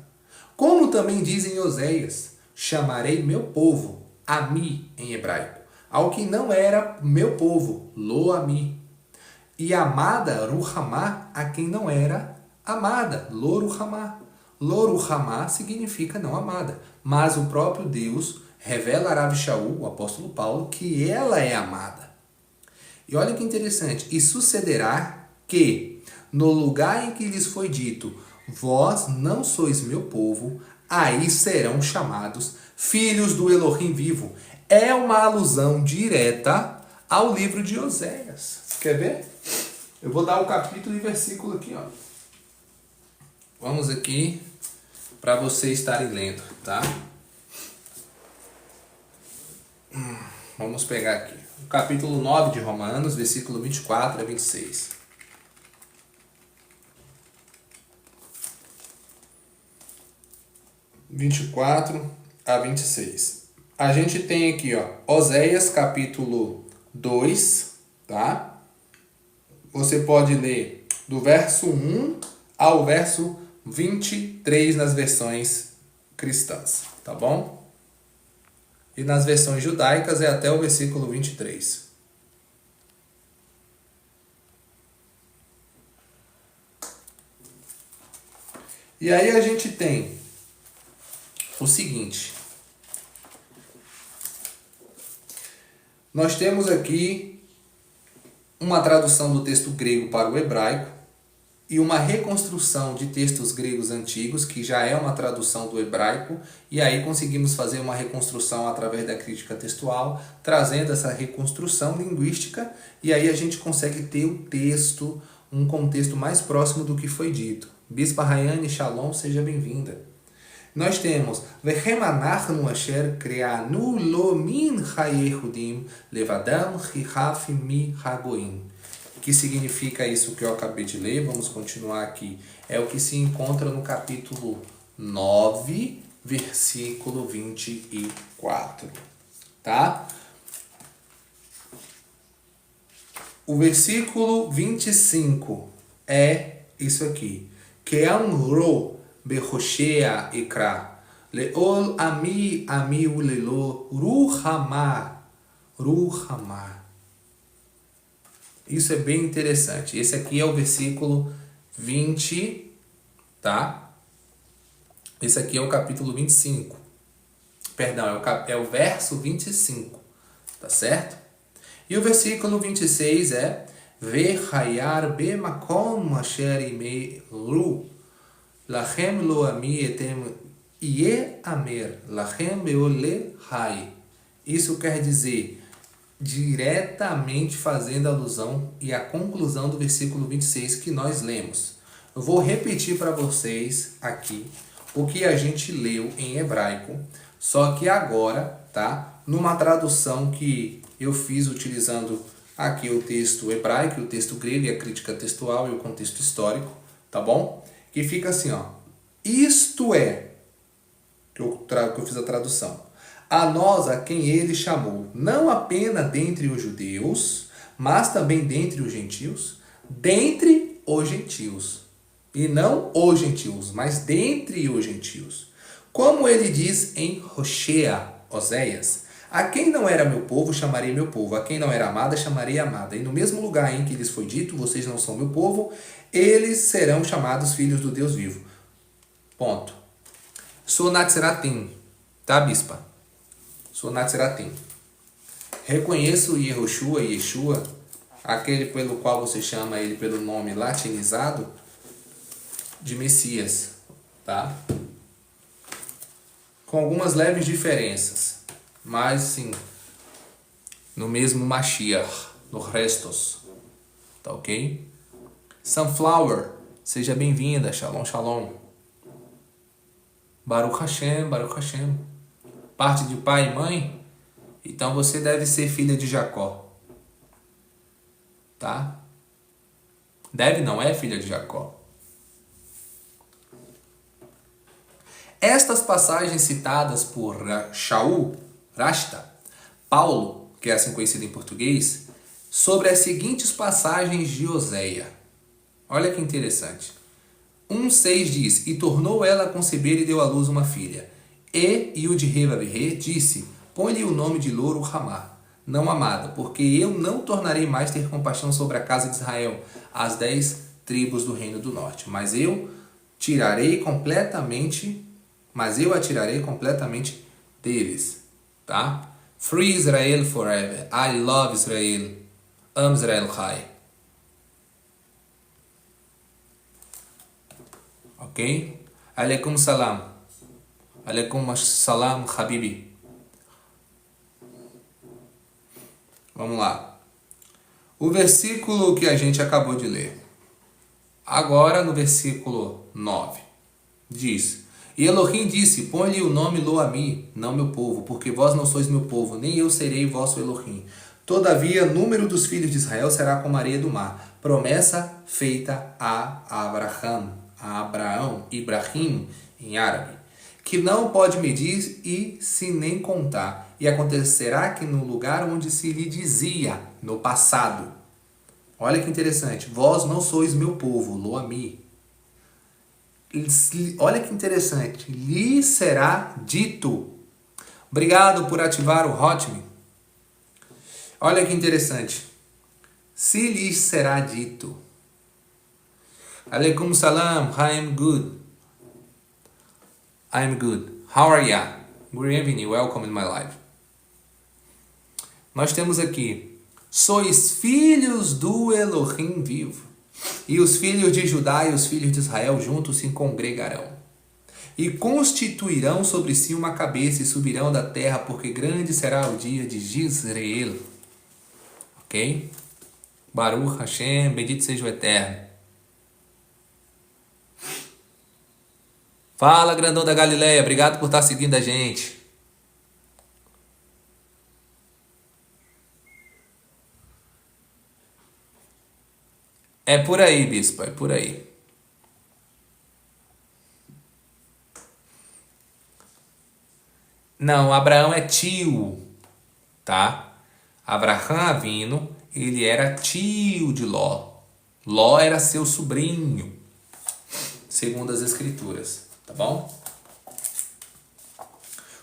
Como também diz em Oséias, chamarei meu povo, Ami em hebraico, ao que não era meu povo, Lo-Ami, e amada, Ru-Hamá, a quem não era amada, Lo-Ru-Hamá. Lo-Ru-Hamá significa não amada, mas o próprio Deus revela a Rav Shaul, o apóstolo Paulo, que ela é amada. E olha que interessante, e sucederá que, no lugar em que lhes foi dito, vós não sois meu povo, aí serão chamados filhos do Elohim vivo. É uma alusão direta ao livro de Oséias. Quer ver? Eu vou dar o capítulo e versículo aqui, ó. Vamos aqui para vocês estarem lendo, tá? Vamos pegar aqui. O capítulo 9 de Romanos, versículo 24 a 26. A 26. A gente tem aqui, ó, Oséias capítulo 2, tá? Você pode ler do verso 1 ao verso 23 nas versões cristãs, tá bom? E nas versões judaicas é até o versículo 23. E aí a gente tem o seguinte. Nós temos aqui uma tradução do texto grego para o hebraico, e uma reconstrução de textos gregos antigos, que já é uma tradução do hebraico, e aí conseguimos fazer uma reconstrução através da crítica textual, trazendo essa reconstrução linguística, e aí a gente consegue ter o texto, um contexto mais próximo do que foi dito. Bispa Rayane, Shalom, seja bem-vinda. Nós temos Vechem anachnu asher kreanu lo min hayehudim levadam chihaf mi hagoim. Que significa isso que eu acabei de ler? Vamos continuar aqui. É o que se encontra no capítulo 9, versículo 24. Tá? O versículo 25 é isso aqui. Keamro bechoshea ikra leol ami ulelo ruhama. Isso é bem interessante. Esse aqui é o versículo 20, tá? Esse aqui é o capítulo 25. Perdão, é o verso 25, tá certo? E o versículo 26 é Vechayar bemakom asher imeru lachem lo ami etem ie amer lachem beole hai. Isso quer dizer, diretamente fazendo alusão e a conclusão do versículo 26 que nós lemos. Eu vou repetir para vocês aqui o que a gente leu em hebraico, só que agora, tá? Numa tradução que eu fiz utilizando aqui o texto hebraico, o texto grego e a crítica textual e o contexto histórico, tá bom? Que fica assim, ó. Isto é, que eu fiz a tradução. A nós, a quem ele chamou, não apenas dentre os judeus, mas também dentre os gentios, dentre os gentios. E não os gentios, mas dentre os gentios. Como ele diz em Oséias, a quem não era meu povo, chamarei meu povo. A quem não era amada, chamarei amada. E no mesmo lugar em que lhes foi dito, vocês não são meu povo, eles serão chamados filhos do Deus vivo. Ponto. Sou Natseratim, tá, bispa? Sou Natseratim. Reconheço Yeshua, aquele pelo qual você chama ele pelo nome latinizado de Messias, tá? Com algumas leves diferenças, mas sim, no mesmo Mashiach, no restos, tá ok? Sunflower, seja bem-vinda, Shalom, Shalom. Baruch Hashem, Baruch Hashem. Parte de pai e mãe? Então você deve ser filha de Jacó. Tá? Deve, não é filha de Jacó. Estas passagens citadas por Shaul, Rashta, Paulo, que é assim conhecido em português, sobre as seguintes passagens de Oséia. Olha que interessante. 1,6 diz, e tornou ela a conceber e deu à luz uma filha. E Yud-He-Vav-He disse, põe-lhe o nome de Louro Ramá, não amada, porque eu não tornarei mais ter compaixão sobre a casa de Israel, as 10 tribos do reino do norte. Mas eu a tirarei completamente deles. Tá? Free Israel forever. I love Israel. Am Israel Chai. Ok? Aleikum salam. Aleikum salam, Habibi. Vamos lá. O versículo que a gente acabou de ler. Agora no versículo 9. Diz, e Elohim disse, põe-lhe o nome Lo-Ami, não meu povo, porque vós não sois meu povo, nem eu serei vosso Elohim. Todavia, o número dos filhos de Israel será como a areia do mar. Promessa feita a Abraão, Ibrahim, em árabe, que não pode medir e se nem contar. E acontecerá que no lugar onde se lhe dizia, no passado, olha que interessante, vós não sois meu povo, Lo-Ami. Olha que interessante, lhe será dito. Obrigado por ativar o Hotme. Olha que interessante. Se lhe será dito. Aleikum salam, I am good. I am good. How are ya? Good evening, welcome in my life. Nós temos aqui, sois filhos do Elohim vivo. E os filhos de Judá e os filhos de Israel juntos se congregarão. E constituirão sobre si uma cabeça e subirão da terra, porque grande será o dia de Jezreel. Ok? Baruch Hashem, bendito seja o Eterno. Fala, grandão da Galileia, obrigado por estar seguindo a gente. É por aí, bispo, é por aí. Não, Abraão é tio, tá? Abraham Avino, ele era tio de Ló. Ló era seu sobrinho, segundo as escrituras, tá bom?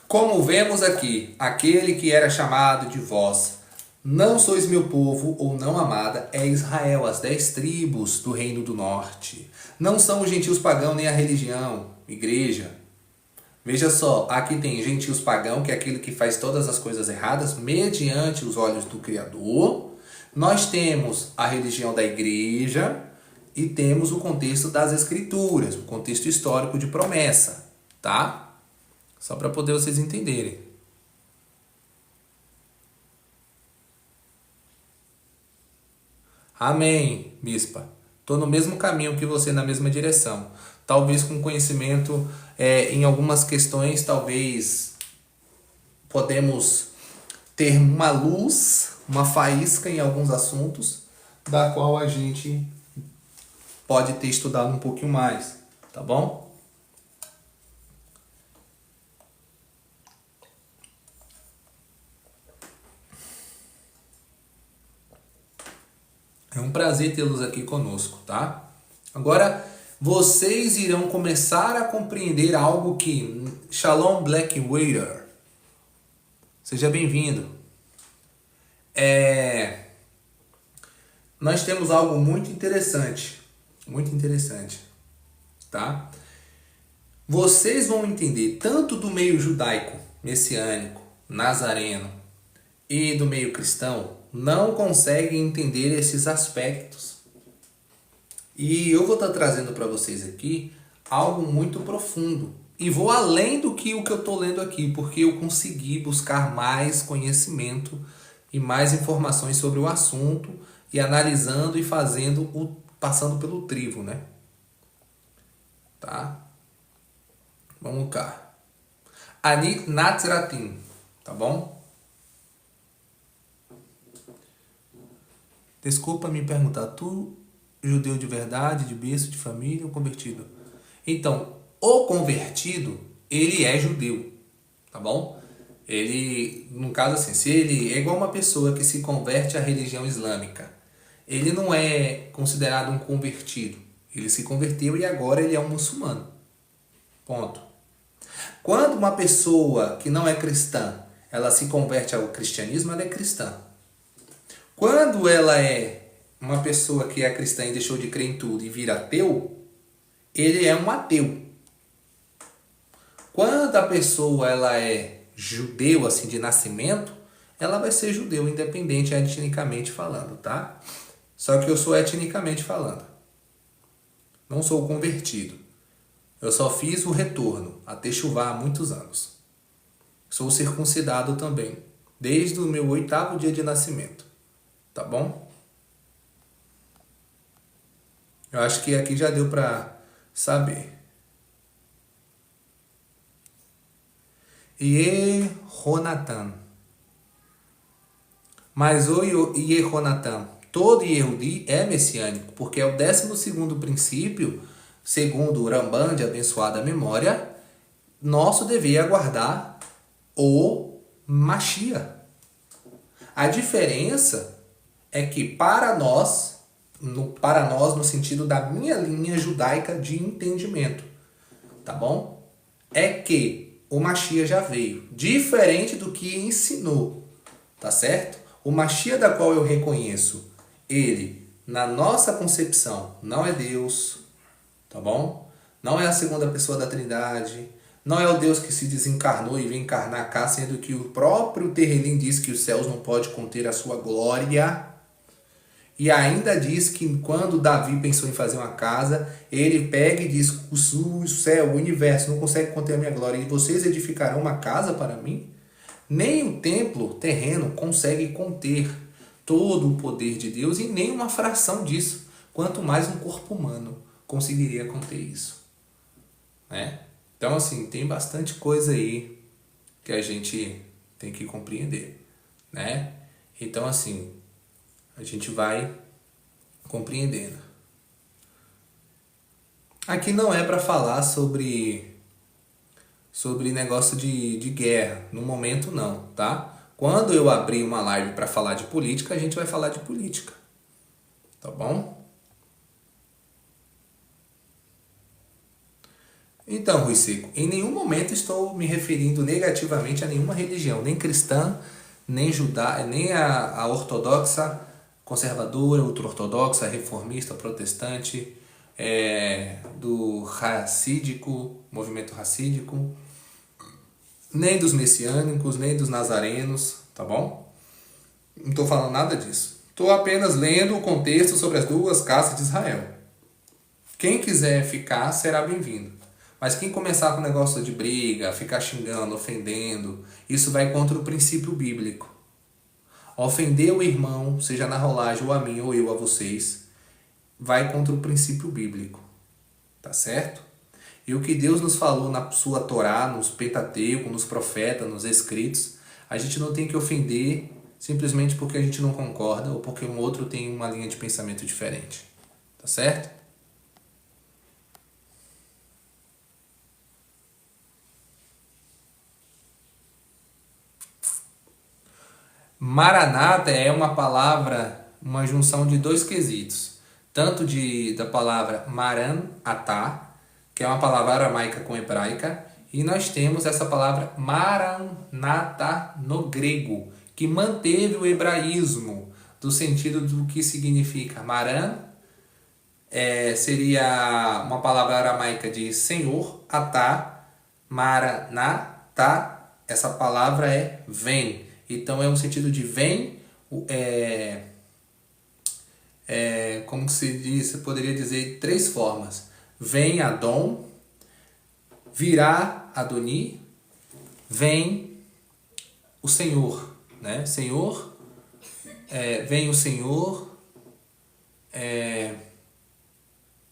Como vemos aqui, aquele que era chamado de vós, não sois meu povo ou não amada, é Israel, as 10 tribos do reino do norte. Não são os gentios pagãos nem a religião, igreja. Veja só, aqui tem gentios pagão, que é aquele que faz todas as coisas erradas, mediante os olhos do Criador. Nós temos a religião da igreja e temos o contexto das escrituras, o contexto histórico de promessa, tá? Só para poder vocês entenderem. Amém, bispa. Estou no mesmo caminho que você, na mesma direção. Talvez com conhecimento em algumas questões, talvez podemos ter uma luz, uma faísca em alguns assuntos, da qual a gente pode ter estudado um pouquinho mais, tá bom? É um prazer tê-los aqui conosco, tá? Agora, vocês irão começar a compreender algo que... Shalom Black Waiter. Seja bem-vindo. Nós temos algo muito interessante, tá? Vocês vão entender tanto do meio judaico, messiânico, nazareno e do meio cristão, não conseguem entender esses aspectos. E eu vou estar trazendo para vocês aqui algo muito profundo. E vou além do que o que eu estou lendo aqui, porque eu consegui buscar mais conhecimento e mais informações sobre o assunto, e analisando e passando pelo crivo, né? Tá? Vamos cá. Ani Natzratim, tá bom? Desculpa me perguntar, tu judeu de verdade, de berço, de família ou convertido? Então, o convertido, ele é judeu, tá bom? Ele, no caso assim, se ele é igual uma pessoa que se converte à religião islâmica, ele não é considerado um convertido. Ele se converteu e agora ele é um muçulmano. Ponto. Quando uma pessoa que não é cristã, ela se converte ao cristianismo, ela é cristã. Quando ela é uma pessoa que é cristã e deixou de crer em tudo e vira ateu, ele é um ateu. Quando a pessoa ela é judeu assim de nascimento, ela vai ser judeu, independente etnicamente falando, tá? Só que eu sou etnicamente falando. Não sou convertido. Eu só fiz o retorno a Techuvá há muitos anos. Sou circuncidado também, desde o meu 8º dia de nascimento. Tá bom? Eu acho que aqui já deu para saber. Yehonatan. Mas o Yehonatan, todo Yehudi é messiânico, porque é o 12º princípio, segundo o Rambam de abençoada memória, nosso dever é aguardar o Mashiach. A diferença é que para nós no sentido da minha linha judaica de entendimento, tá bom? É que o Mashiach já veio, diferente do que ensinou, tá certo? O Mashiach da qual eu reconheço, ele, na nossa concepção, não é Deus, tá bom? Não é a segunda pessoa da Trindade, não é o Deus que se desencarnou e veio encarnar cá, sendo que o próprio Terrelim diz que os céus não podem conter a sua glória. E ainda diz que quando Davi pensou em fazer uma casa, ele pega e diz: o céu, o universo não consegue conter a minha glória, e vocês edificarão uma casa para mim? Nem o templo terreno consegue conter todo o poder de Deus e nem uma fração disso. Quanto mais um corpo humano conseguiria conter isso, né? Então, assim, tem bastante coisa aí que a gente tem que compreender, né? Então, assim, a gente vai compreendendo. Aqui não é para falar sobre negócio de guerra, no momento não, tá? Quando eu abrir uma live para falar de política, a gente vai falar de política, tá bom? Então, Rui Seco, em nenhum momento estou me referindo negativamente a nenhuma religião, nem cristã, nem judaica, nem a ortodoxa, conservadora, ultra-ortodoxa, reformista, protestante, do racídico, movimento racídico, nem dos messiânicos, nem dos nazarenos, tá bom? Não estou falando nada disso. Estou apenas lendo o contexto sobre as duas casas de Israel. Quem quiser ficar, será bem-vindo. Mas quem começar com negócio de briga, ficar xingando, ofendendo, isso vai contra o princípio bíblico. Ofender o irmão, seja na rolagem ou a mim ou eu a vocês, vai contra o princípio bíblico. Tá certo? E o que Deus nos falou na sua Torá, nos Pentateuco, nos profetas, nos escritos, a gente não tem que ofender simplesmente porque a gente não concorda ou porque um outro tem uma linha de pensamento diferente. Tá certo? Maranata é uma palavra, uma junção de dois quesitos. Tanto da palavra maranatá, que é uma palavra aramaica com hebraica, e nós temos essa palavra maranatá no grego, que manteve o hebraísmo, do sentido do que significa maran, seria uma palavra aramaica de senhor, atá, maranatá, essa palavra é vem. Então é um sentido de vem, como se diz, você poderia dizer de três formas. Vem Adon, virá Adoni, vem o Senhor, né? Senhor, vem o Senhor,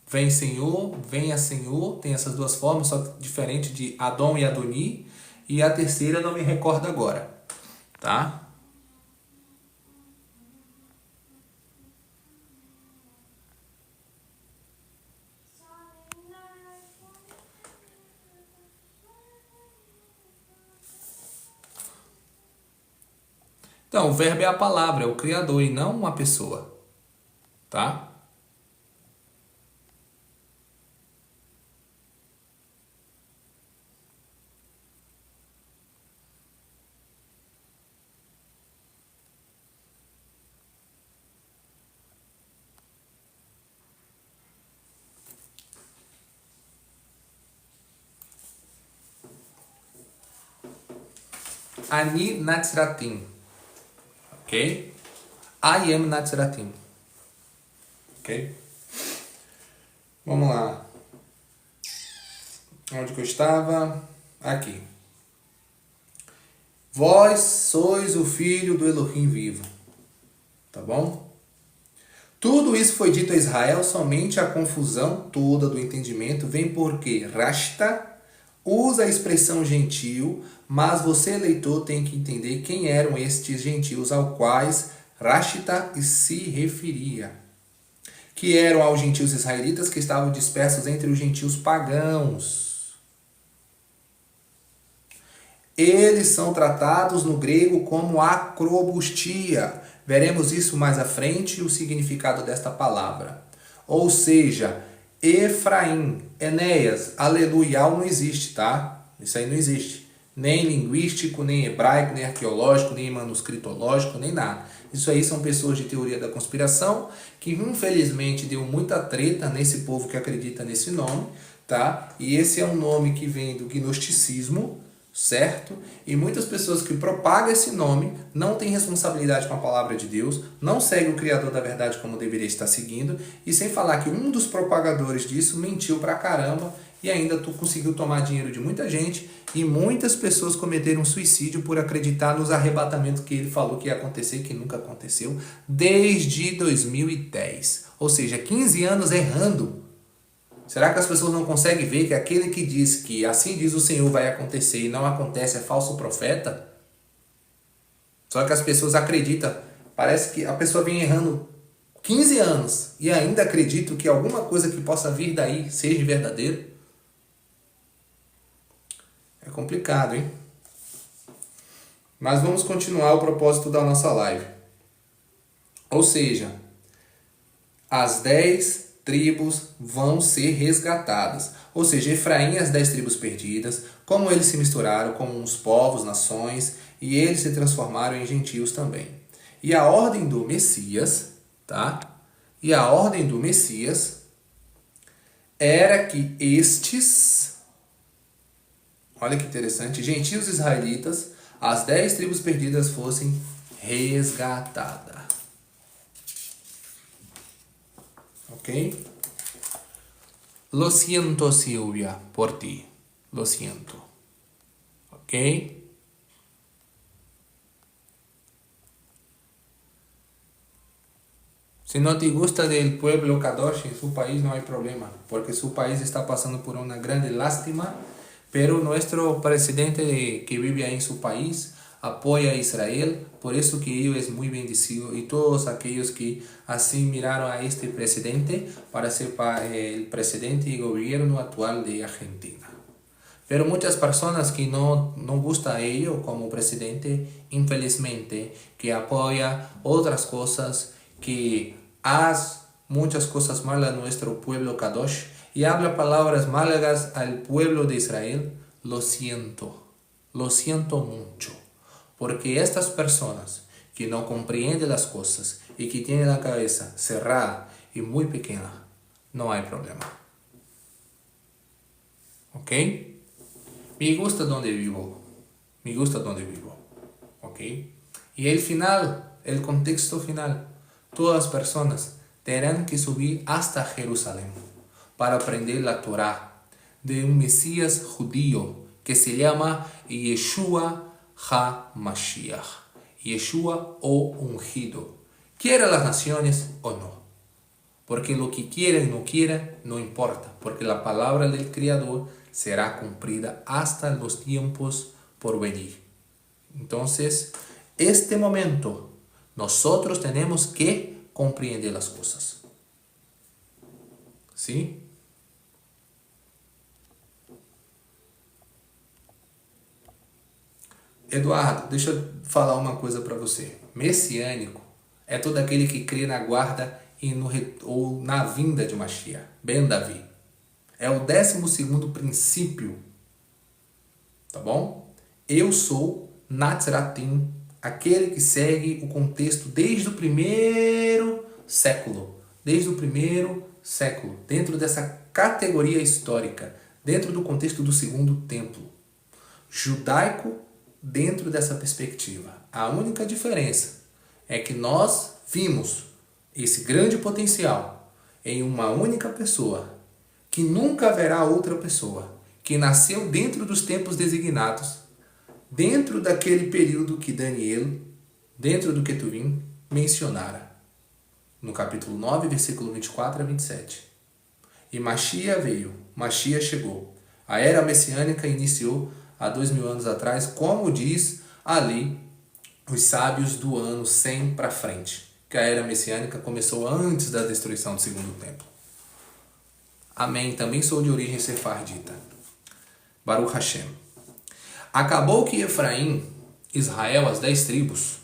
vem Senhor, venha Senhor, tem essas duas formas, só que diferente de Adon e Adoni, e a terceira não me recordo agora. Tá? Então, o verbo é a palavra, é o Criador e não uma pessoa. Tá? Ani Natsratim. Ok? I am Natsratim. Ok? Vamos lá. Onde que eu estava? Aqui. Vós sois o filho do Elohim vivo. Tá bom? Tudo isso foi dito a Israel, somente a confusão toda do entendimento vem porque Rashta usa a expressão gentil, mas você, leitor, tem que entender quem eram estes gentios aos quais Rashta se referia. Que eram aos gentios israelitas que estavam dispersos entre os gentios pagãos. Eles são tratados no grego como acrobustia. Veremos isso mais à frente, o significado desta palavra. Ou seja, Efraim, Enéas, aleluial não existe, tá? Isso aí não existe. Nem linguístico, nem hebraico, nem arqueológico, nem manuscritológico, nem nada. Isso aí são pessoas de teoria da conspiração que infelizmente deu muita treta nesse povo que acredita nesse nome, tá? E esse é um nome que vem do gnosticismo, certo? E muitas pessoas que propagam esse nome não têm responsabilidade com a palavra de Deus, não seguem o Criador da verdade como deveria estar seguindo, e sem falar que um dos propagadores disso mentiu pra caramba e ainda tu conseguiu tomar dinheiro de muita gente, e muitas pessoas cometeram suicídio por acreditar nos arrebatamentos que ele falou que ia acontecer e que nunca aconteceu desde 2010. Ou seja, 15 anos errando. Será que as pessoas não conseguem ver que aquele que diz que assim diz o Senhor vai acontecer e não acontece é falso profeta? Só que as pessoas acreditam. Parece que a pessoa vem errando 15 anos e ainda acredita que alguma coisa que possa vir daí seja verdadeiro. É complicado, hein? Mas vamos continuar o propósito da nossa live. Ou seja, as 10 tribos vão ser resgatadas. Ou seja, Efraim e as 10 tribos perdidas, como eles se misturaram com uns povos, nações, e eles se transformaram em gentios também. E a ordem do Messias, tá? E a ordem do Messias era que estes, olha que interessante, gentios israelitas, as 10 tribos perdidas fossem resgatadas. Ok? Lo siento, Silvia, por ti. Lo siento. Ok? Si no te gusta del pueblo Kadosh en su país, no hay problema, porque su país está pasando por una grande lástima, pero nuestro presidente que vive ahí en su país apoya a Israel, por eso que ellos es muy bendecido, y todos aquellos que así miraron a este presidente para ser el presidente y gobierno actual de Argentina. Pero muchas personas que no gusta a ello como presidente, infelizmente, que apoya otras cosas, que hace muchas cosas malas a nuestro pueblo Kadosh y habla palabras malas al pueblo de Israel, lo siento mucho. Porque estas personas que no comprenden las cosas y que tienen la cabeza cerrada y muy pequeña, no hay problema. ¿Ok? Me gusta donde vivo. ¿Ok? Y el final, el contexto final, todas las personas tendrán que subir hasta Jerusalén para aprender la Torá de un Mesías judío que se llama Yeshua HaMashiach, Yeshua o ungido, quiera las naciones o no, porque lo que quiera y no quiera no importa, porque la palabra del Creador será cumplida hasta los tiempos por venir. Entonces, este momento nosotros tenemos que comprender las cosas, ¿sí? Eduardo, deixa eu falar uma coisa para você. Messiânico é todo aquele que crê na guarda e ou na vinda de Mashiach. Ben Davi. É o 12º princípio. Tá bom? Eu sou Natsratim, aquele que segue o contexto desde o primeiro século. Dentro dessa categoria histórica. Dentro do contexto do segundo templo. Judaico dentro dessa perspectiva. A única diferença é que nós vimos esse grande potencial em uma única pessoa, que nunca haverá outra pessoa, que nasceu dentro dos tempos designados, dentro daquele período que Daniel, dentro do Ketuvim, mencionara, no capítulo 9, versículo 24 a 27. E Mashiach veio, Mashiach chegou. A era messiânica iniciou há 2000 anos atrás, como diz ali os sábios do ano 100 para frente, que a era messiânica começou antes da destruição do segundo templo. Amém. Também sou de origem sefardita. Baruch Hashem. Acabou que Efraim, Israel, as 10 tribos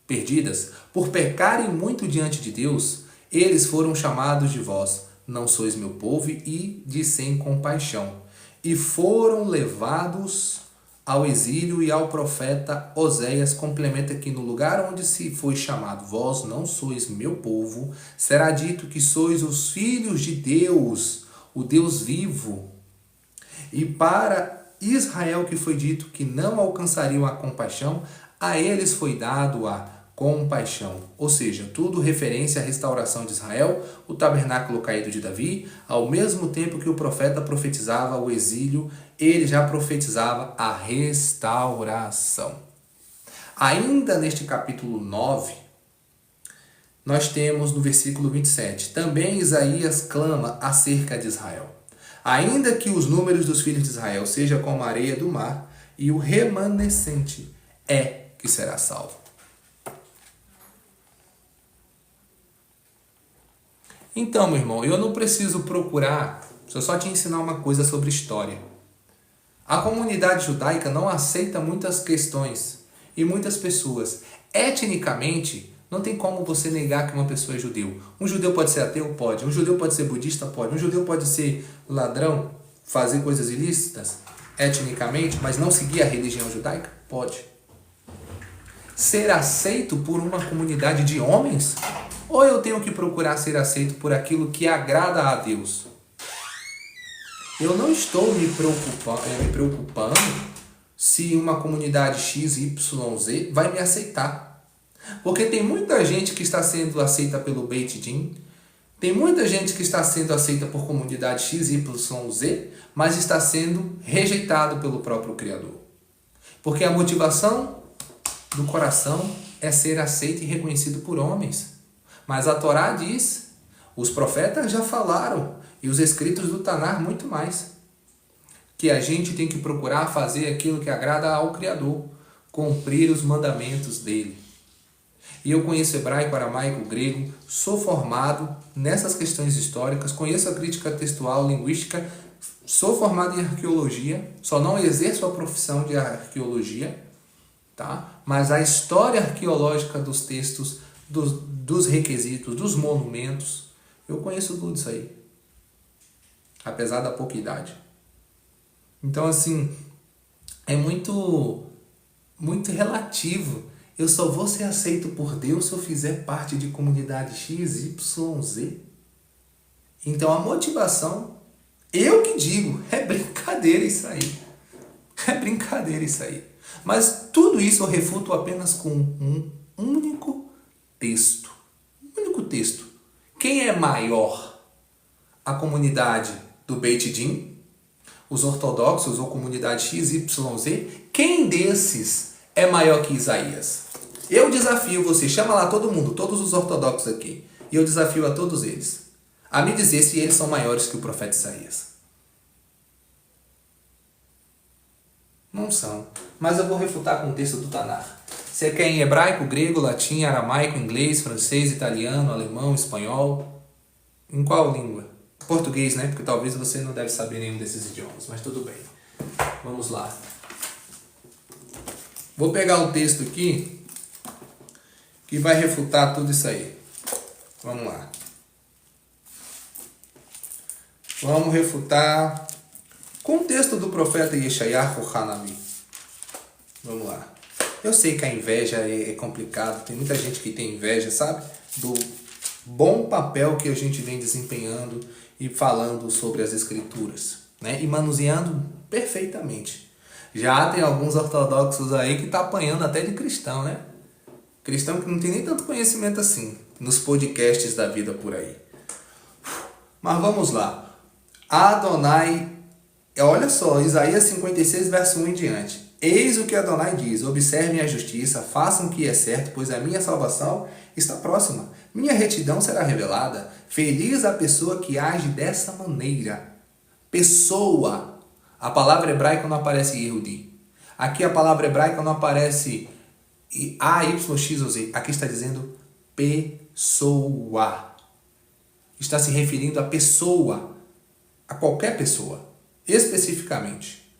perdidas, por pecarem muito diante de Deus, eles foram chamados de vós, não sois meu povo, e de sem compaixão. E foram levados ao exílio, e ao profeta Oséias complementa que no lugar onde se foi chamado, vós não sois meu povo, será dito que sois os filhos de Deus, o Deus vivo. E para Israel que foi dito que não alcançariam a compaixão, a eles foi dado a compaixão. Ou seja, tudo referência à restauração de Israel, o tabernáculo caído de Davi, ao mesmo tempo que o profeta profetizava o exílio, ele já profetizava a restauração. Ainda neste capítulo 9, nós temos no versículo 27, também Isaías clama acerca de Israel. Ainda que os números dos filhos de Israel seja como a areia do mar, e o remanescente é que será salvo. Então, meu irmão, eu não preciso procurar, deixa eu só te ensinar uma coisa sobre história. A comunidade judaica não aceita muitas questões e muitas pessoas. Etnicamente, não tem como você negar que uma pessoa é judeu. Um judeu pode ser ateu? Pode. Um judeu pode ser budista? Pode. Um judeu pode ser ladrão, fazer coisas ilícitas, etnicamente, mas não seguir a religião judaica? Pode. Ser aceito por uma comunidade de homens? Ou eu tenho que procurar ser aceito por aquilo que agrada a Deus? Eu não estou me preocupando se uma comunidade XYZ vai me aceitar. Porque tem muita gente que está sendo aceita pelo Beit Din, tem muita gente que está sendo aceita por comunidade XYZ, mas está sendo rejeitado pelo próprio Criador. Porque a motivação do coração é ser aceito e reconhecido por homens. Mas a Torá diz, os profetas já falaram, e os escritos do Tanar muito mais, que a gente tem que procurar fazer aquilo que agrada ao Criador, cumprir os mandamentos dele. E eu conheço hebraico, aramaico, grego, sou formado nessas questões históricas, conheço a crítica textual, linguística, sou formado em arqueologia, só não exerço a profissão de arqueologia, tá? Mas a história arqueológica dos textos, dos requisitos, dos monumentos, eu conheço tudo isso aí, apesar da pouca idade. Então, assim, é muito relativo. Eu só vou ser aceito por Deus se eu fizer parte de comunidade XYZ. Então, a motivação, eu que digo, é brincadeira isso aí. É brincadeira isso aí. Mas tudo isso eu refuto apenas com um único texto. Um único texto. Quem é maior? A comunidade do Beit Din? Os ortodoxos ou comunidade XYZ? Quem desses é maior que Isaías? Eu desafio você, chama lá todo mundo, todos os ortodoxos aqui, e eu desafio a todos eles a me dizer se eles são maiores que o profeta Isaías. Não são. Mas eu vou refutar com o texto do Tanar. Você quer em hebraico, grego, latim, aramaico, inglês, francês, italiano, alemão, espanhol? Em qual língua? Português, né? Porque talvez você não deve saber nenhum desses idiomas, mas tudo bem. Vamos lá. Vou pegar um texto aqui que vai refutar tudo isso aí. Vamos lá. Vamos refutar com o texto do profeta Yeshayahu Hanavi. Vamos lá. Eu sei que a inveja é complicado, tem muita gente que tem inveja, sabe? Do bom papel que a gente vem desempenhando e falando sobre as escrituras, né? E manuseando perfeitamente. Já tem alguns ortodoxos aí que tá apanhando até de cristão, né? Cristão que não tem nem tanto conhecimento assim, nos podcasts da vida por aí. Mas vamos lá. Adonai, olha só, Isaías 56, verso 1 em diante. Eis o que Adonai diz, observem a justiça, façam o que é certo, pois a minha salvação está próxima. Minha retidão será revelada. Feliz a pessoa que age dessa maneira. Pessoa. A palavra hebraica não aparece Yehudi. Aqui a palavra hebraica não aparece A-Y-X-O-Z. Aqui está dizendo pessoa. Está se referindo a pessoa. A qualquer pessoa. Especificamente.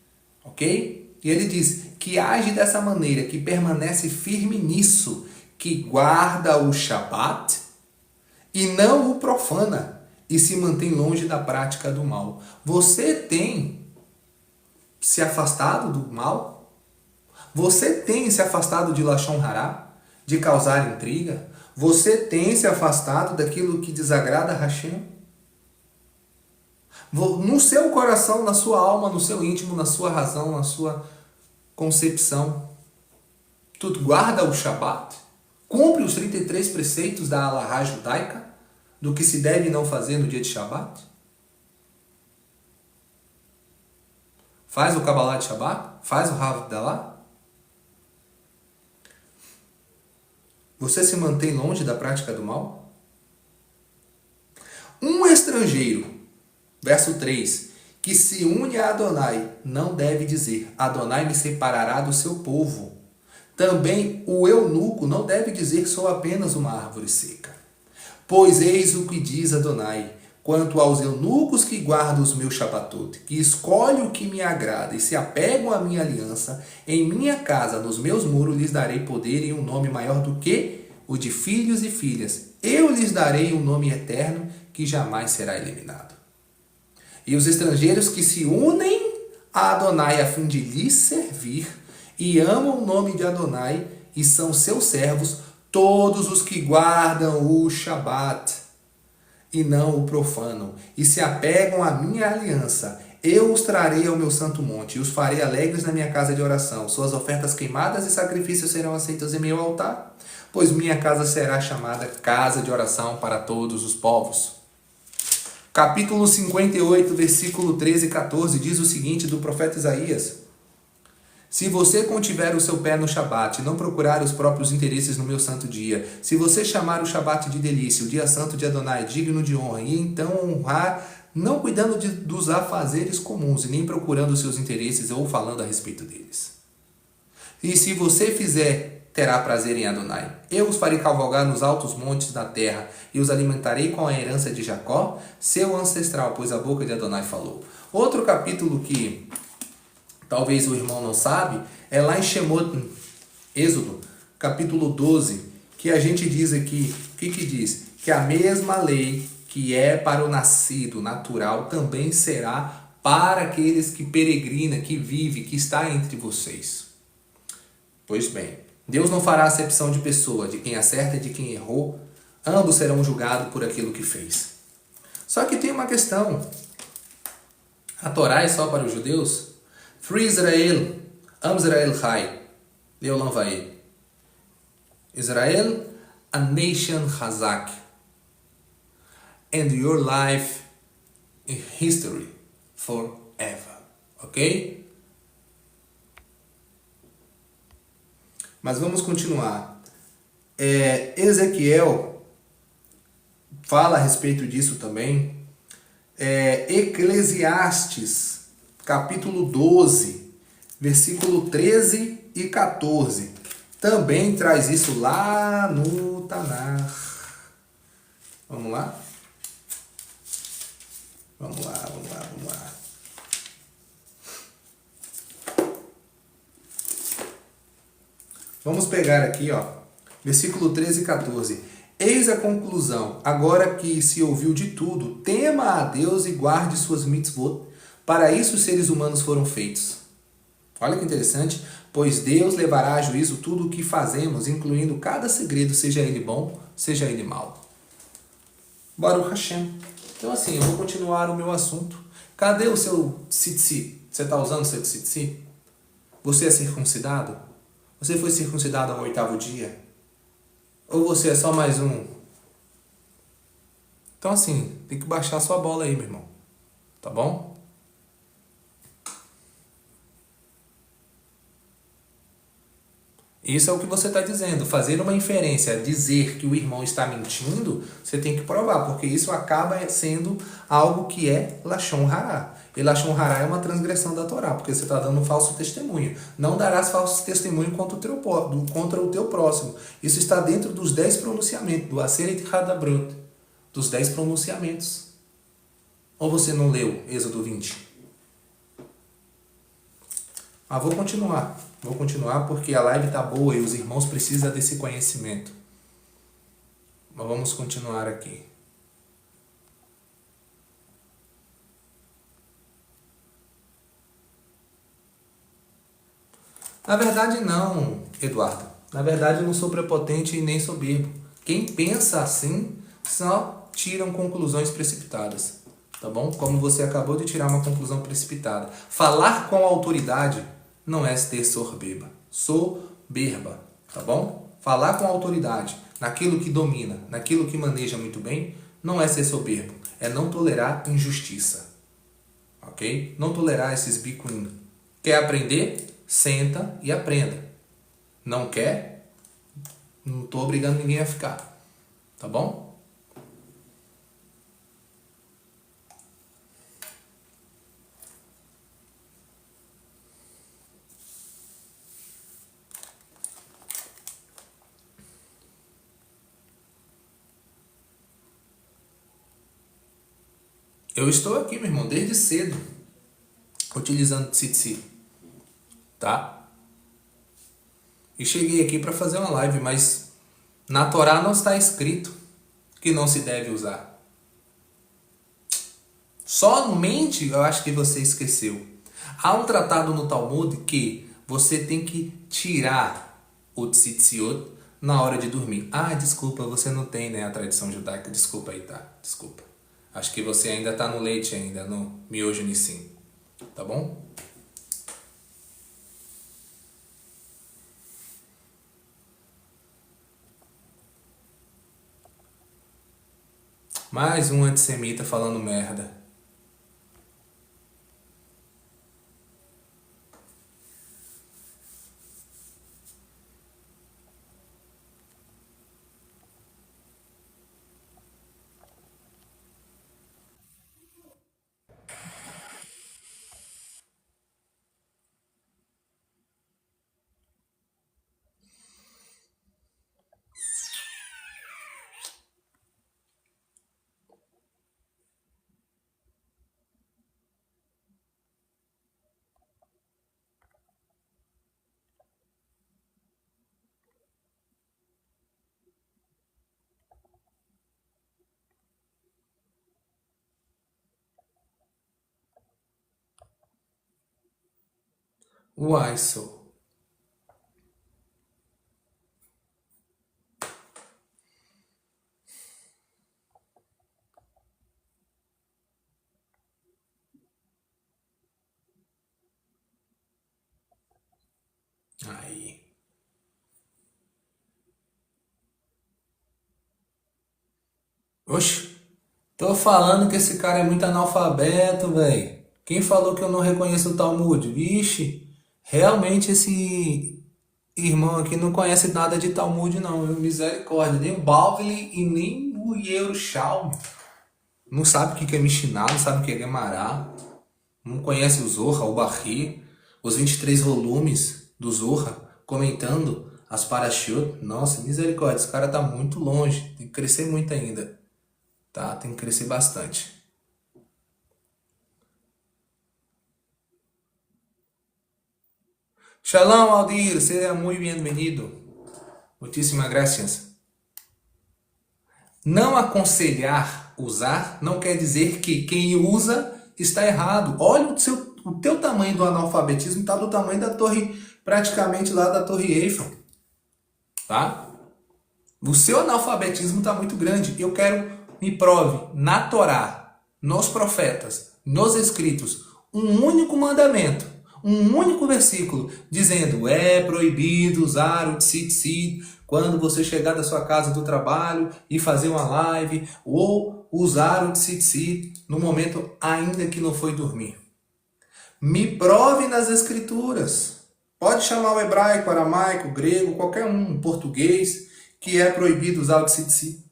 Ok? E ele diz que age dessa maneira, que permanece firme nisso, que guarda o Shabat e não o profana e se mantém longe da prática do mal. Você tem se afastado do mal? Você tem se afastado de Lashon Hará, de causar intriga? Você tem se afastado daquilo que desagrada a Hashem? No seu coração, na sua alma, no seu íntimo, na sua razão, na sua concepção, tu guarda o Shabat? Cumpre os 33 preceitos da Halahá judaica? Do que se deve não fazer no dia de Shabat? Faz o Kabbalah de Shabat? Faz o Havdalah? Você se mantém longe da prática do mal? Um estrangeiro, verso 3, que se une a Adonai, não deve dizer, Adonai me separará do seu povo. Também o eunuco não deve dizer, sou apenas uma árvore seca. Pois eis o que diz Adonai, quanto aos eunucos que guardam os meus Shabbatot, que escolhem o que me agrada e se apegam à minha aliança, em minha casa, nos meus muros, lhes darei poder e um nome maior do que o de filhos e filhas. Eu lhes darei um nome eterno que jamais será eliminado. E os estrangeiros que se unem a Adonai a fim de lhe servir e amam o nome de Adonai e são seus servos, todos os que guardam o Shabat e não o profanam, e se apegam à minha aliança, eu os trarei ao meu santo monte, e os farei alegres na minha casa de oração. Suas ofertas queimadas e sacrifícios serão aceitas em meu altar, pois minha casa será chamada casa de oração para todos os povos. Capítulo 58, versículo 13 e 14, diz o seguinte do profeta Isaías: se você contiver o seu pé no Shabat, não procurar os próprios interesses no meu santo dia, se você chamar o Shabat de delícia, o dia santo de Adonai, digno de honra, e então honrar, não cuidando dos afazeres comuns, e nem procurando os seus interesses ou falando a respeito deles. E se você fizer, terá prazer em Adonai. Eu os farei cavalgar nos altos montes da terra, e os alimentarei com a herança de Jacó, seu ancestral, pois a boca de Adonai falou. Outro capítulo que talvez o irmão não sabe, é lá em Shemot, Êxodo, capítulo 12, que a gente diz aqui, o que diz? Que a mesma lei que é para o nascido natural também será para aqueles que peregrinam, que vivem, que está entre vocês. Pois bem, Deus não fará acepção de pessoa, de quem acerta e de quem errou, ambos serão julgados por aquilo que fez. Só que tem uma questão, a Torá é só para os judeus? Free Israel, Am Israel Chai, Leolam Vaed. Israel, a nation Hazak. And your life in history forever. Ok? Mas vamos continuar. Ezequiel fala a respeito disso também. Eclesiastes, capítulo 12, versículo 13 e 14. Também traz isso lá no Tanar. Vamos lá? Vamos lá. Vamos pegar aqui, ó, versículo 13 e 14. Eis a conclusão, agora que se ouviu de tudo, tema a Deus e guarde suas mitzvot. Para isso os seres humanos foram feitos. Olha que interessante. Pois Deus levará a juízo tudo o que fazemos, incluindo cada segredo, seja ele bom, seja ele mau. Baruch Hashem. Então assim, eu vou continuar o meu assunto. Cadê o seu tzitzi? Você está usando o seu tzitzi? Você é circuncidado? Você foi circuncidado ao 8º dia? Ou você é só mais um? Então assim, tem que baixar sua bola aí, meu irmão. Tá bom? Isso é o que você está dizendo. Fazer uma inferência, dizer que o irmão está mentindo, você tem que provar, porque isso acaba sendo algo que é Lashon Hará. E Lashon Hará é uma transgressão da Torá, porque você está dando um falso testemunho. Não darás falso testemunho contra o teu próximo. Isso está dentro dos 10 pronunciamentos, do Aseret Hadabrot, dos 10 pronunciamentos. Ou você não leu Êxodo 20? Mas vou continuar porque a live está boa e os irmãos precisam desse conhecimento. Mas vamos continuar aqui. Na verdade não, Eduardo. Na verdade eu não sou prepotente e nem soberbo. Quem pensa assim só tiram conclusões precipitadas. tá bom? Como você acabou de tirar uma conclusão precipitada. Falar com autoridade não é ter soberba, tá bom? Falar com autoridade, naquilo que domina, naquilo que maneja muito bem, não é ser soberbo, é não tolerar injustiça, ok? Não tolerar esses bicuinhos. Quer aprender? Senta e aprenda. Não quer? Não estou obrigando ninguém a ficar, tá bom? Eu estou aqui, meu irmão, desde cedo, utilizando Tzitzit, tá? E cheguei aqui para fazer uma live, mas na Torá não está escrito que não se deve usar. Somente, eu acho que você esqueceu. Há um tratado no Talmud que você tem que tirar o tzitziot na hora de dormir. Ah, desculpa, você não tem, né, a tradição judaica. Desculpa aí, tá? Desculpa. Acho que você ainda está no leite ainda, no miojo nissim. Tá bom? Mais um antissemita falando merda. Uai, sou. Aí. Oxe, tô falando que esse cara é muito analfabeto, velho. Quem falou que eu não reconheço o Talmud? Vixe, realmente esse irmão aqui não conhece nada de Talmud, não. Misericórdia. Nem o Bavli e nem o Yerushalmi. Não sabe o que é Mishnah, não sabe o que é Gemara. Não conhece o Zohar, o Bahri, os 23 volumes do Zohar, comentando as Parashot. Nossa, misericórdia, esse cara tá muito longe. Tem que crescer muito ainda. Tá? Tem que crescer bastante. Shalom, Aldir, seja muito bem-vindo. Muitíssimas gracias. Não aconselhar usar não quer dizer que quem usa está errado. Olha o teu tamanho do analfabetismo está do tamanho da torre, praticamente lá da Torre Eiffel. Tá? O seu analfabetismo está muito grande. Eu quero me prove na Torá, nos profetas, nos escritos, um único mandamento, um único versículo, dizendo é proibido usar o tzitzit quando você chegar da sua casa do trabalho e fazer uma live, ou usar o tzitzit no momento ainda que não foi dormir. Me prove nas escrituras. Pode chamar o hebraico, aramaico, grego, qualquer um, português, que é proibido usar o tzitzit.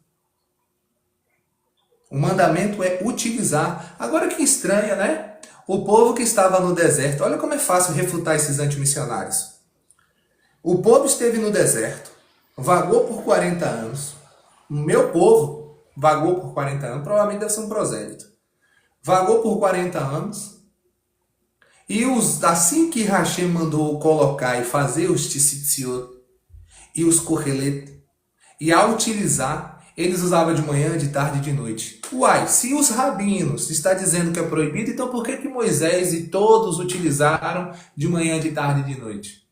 O mandamento é utilizar. Agora que estranha, né? O povo que estava no deserto, olha como é fácil refutar esses antimissionários. O povo esteve no deserto, vagou por 40 anos. O meu povo vagou por 40 anos, provavelmente deve ser um prosélito. Vagou por 40 anos. E assim que Hashem mandou colocar e fazer os tzitziot e os kohelet, e ao utilizar, eles usavam de manhã, de tarde e de noite. Uai, se os rabinos está dizendo que é proibido, então por que Moisés e todos utilizaram de manhã, de tarde e de noite?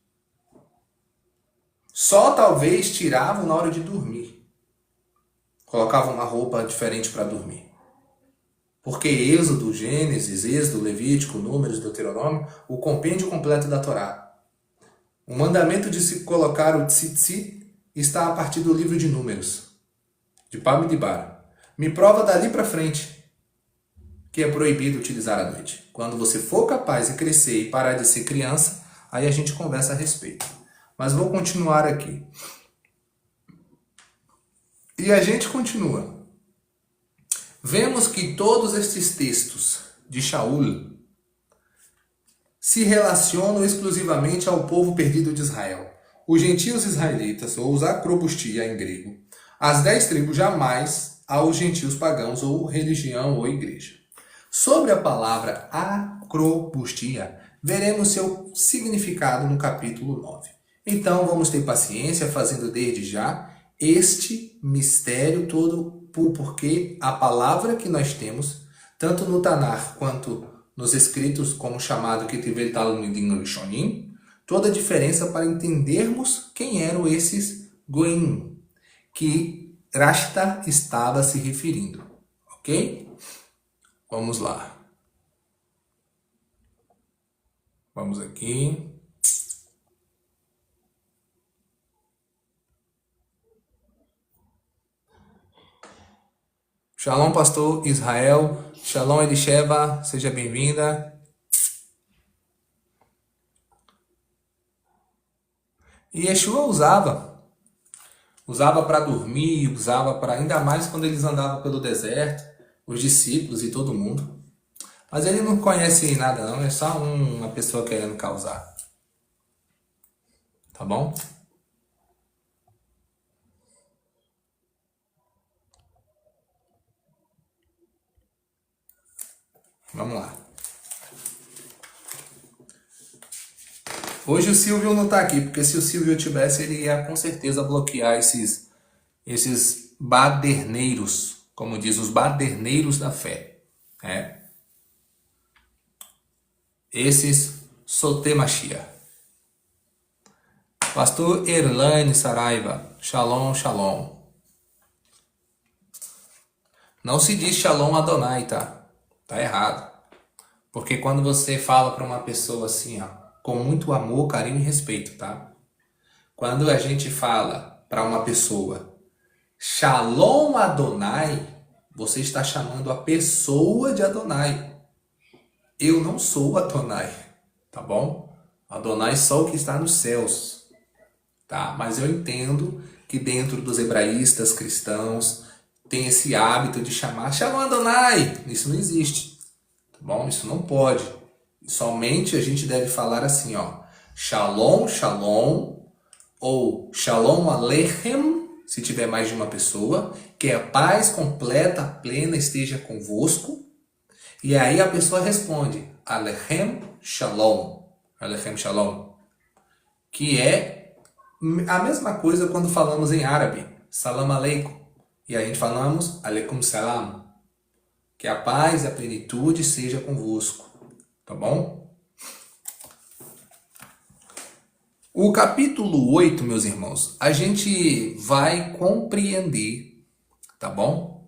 Só talvez tiravam na hora de dormir. Colocavam uma roupa diferente para dormir. Porque Êxodo, Gênesis, Êxodo, Levítico, Números, Deuteronômio, o compêndio completo da Torá. O mandamento de se colocar o tzitzit está a partir do livro de Números, de Bamidbar. Me prova dali para frente que é proibido utilizar à noite. Quando você for capaz de crescer e parar de ser criança, aí a gente conversa a respeito. Mas vou continuar aqui. E a gente continua. Vemos que todos estes textos de Shaul se relacionam exclusivamente ao povo perdido de Israel. Os gentios israelitas, ou os acrobustia em grego, as 10 tribos jamais aos gentios pagãos, ou religião, ou igreja. Sobre a palavra acrobustia, veremos seu significado no capítulo 9. Então vamos ter paciência, fazendo desde já este mistério todo, porque a palavra que nós temos, tanto no Tanar quanto nos escritos como chamado Ketivel Talmudim Rishonim, toda a diferença para entendermos quem eram esses Goim, que Rashta estava se referindo. Ok? Vamos lá. Vamos aqui. Shalom, pastor Israel. Shalom, Elisheva. Seja bem-vinda. E Yeshua usava para dormir, usava para, ainda mais quando eles andavam pelo deserto, os discípulos e todo mundo. Mas ele não conhece nada não, é só uma pessoa querendo causar. Tá bom? Vamos lá. Hoje o Silvio não está aqui, porque se o Silvio tivesse, ele ia com certeza bloquear esses baderneiros, como diz, os baderneiros da fé. Esses Sotemachia. Pastor Erlane Saraiva, Shalom, Shalom. Não se diz Shalom Adonai, tá? Tá errado. Porque quando você fala para uma pessoa assim, ó, com muito amor, carinho e respeito, tá? Quando a gente fala para uma pessoa Shalom Adonai, você está chamando a pessoa de Adonai. Eu não sou Adonai, tá bom? Adonai é só o que está nos céus, tá? Mas eu entendo que dentro dos hebraístas cristãos tem esse hábito de chamar Shalom Adonai. Isso não existe, tá bom? Isso não pode. Somente a gente deve falar assim, ó, Shalom, Shalom, ou Shalom Aleichem, se tiver mais de uma pessoa, que a paz completa, plena esteja convosco. E aí a pessoa responde, Alechem Shalom, Alechem Shalom, que é a mesma coisa quando falamos em árabe, Salam Aleikum, e a gente falamos Aleikum Salam, que a paz e a plenitude seja convosco, tá bom? O capítulo 8, meus irmãos, a gente vai compreender, tá bom?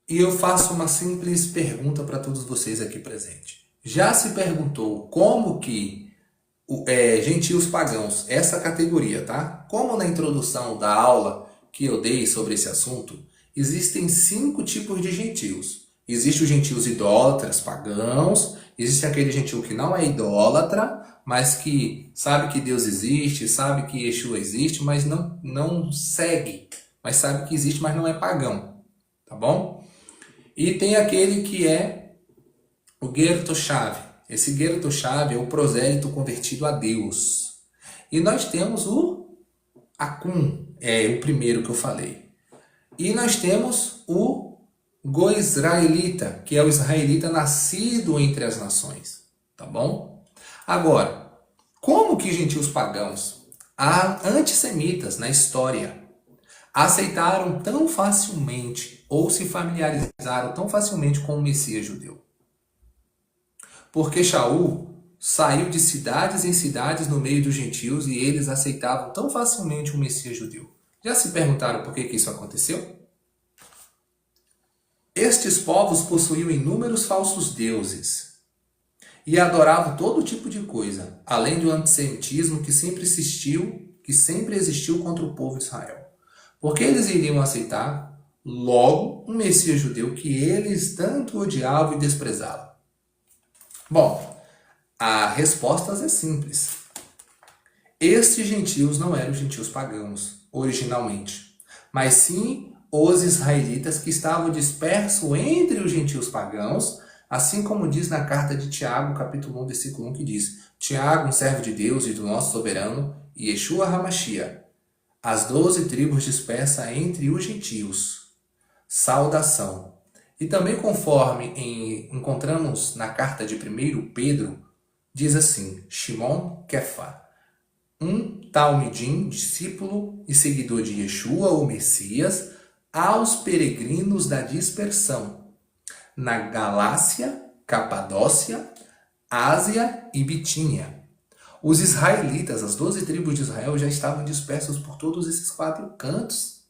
E eu faço uma simples pergunta para todos vocês aqui presentes. Já se perguntou como que gentios pagãos, essa categoria, tá? Como na introdução da aula que eu dei sobre esse assunto, existem 5 tipos de gentios. Existe os gentios idólatras, pagãos, existe aquele gentio que não é idólatra, mas que sabe que Deus existe, sabe que Yeshua existe, mas não segue, mas sabe que existe, mas não é pagão, tá bom? E tem aquele que é o Ger Toshav. Esse Ger Toshav é o prosélito convertido a Deus. E nós temos o Akum, o primeiro que eu falei. E nós temos o Go-Israelita, que é o israelita nascido entre as nações. Tá bom? Agora, como que gentios pagãos, antissemitas na história, aceitaram tão facilmente ou se familiarizaram tão facilmente com o Messias judeu? Porque Shaul saiu de cidades em cidades no meio dos gentios e eles aceitavam tão facilmente o Messias judeu. Já se perguntaram por que isso aconteceu? Estes povos possuíam inúmeros falsos deuses e adoravam todo tipo de coisa, além do antissemitismo que sempre existiu contra o povo de Israel. Porque eles iriam aceitar logo um Messias judeu que eles tanto odiavam e desprezavam? Bom, a resposta é simples. Estes gentios não eram gentios pagãos, originalmente, mas sim os israelitas que estavam dispersos entre os gentios pagãos, assim como diz na carta de Tiago, capítulo 1, versículo 1, que diz: Tiago, um servo de Deus e do nosso soberano, e Yeshua HaMashiach, as 12 tribos dispersas entre os gentios. Saudação. E também conforme encontramos na carta de 1 Pedro, diz assim: Shimon Kefa, um talmidim, discípulo e seguidor de Yeshua, o Messias, aos peregrinos da dispersão, na Galácia, Capadócia, Ásia e Bitínia. Os israelitas, as 12 tribos de Israel, já estavam dispersos por todos esses 4 cantos.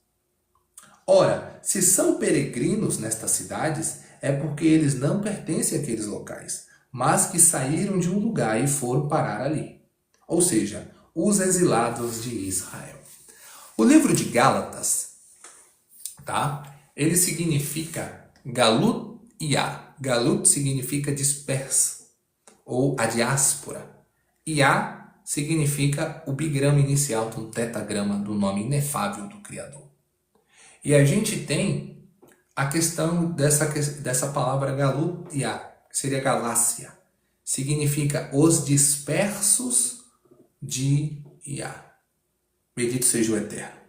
Ora, se são peregrinos nestas cidades, é porque eles não pertencem àqueles locais, mas que saíram de um lugar e foram parar ali. Ou seja, os exilados de Israel. O livro de Gálatas, tá? Ele significa Galut-Iá. Galut significa disperso, ou a diáspora. Iá significa o bigrama inicial do tetagrama do nome inefável do Criador. E a gente tem a questão dessa palavra Galut-Iá, que seria Galácia. Significa os dispersos de Iá. Bendito seja o Eterno.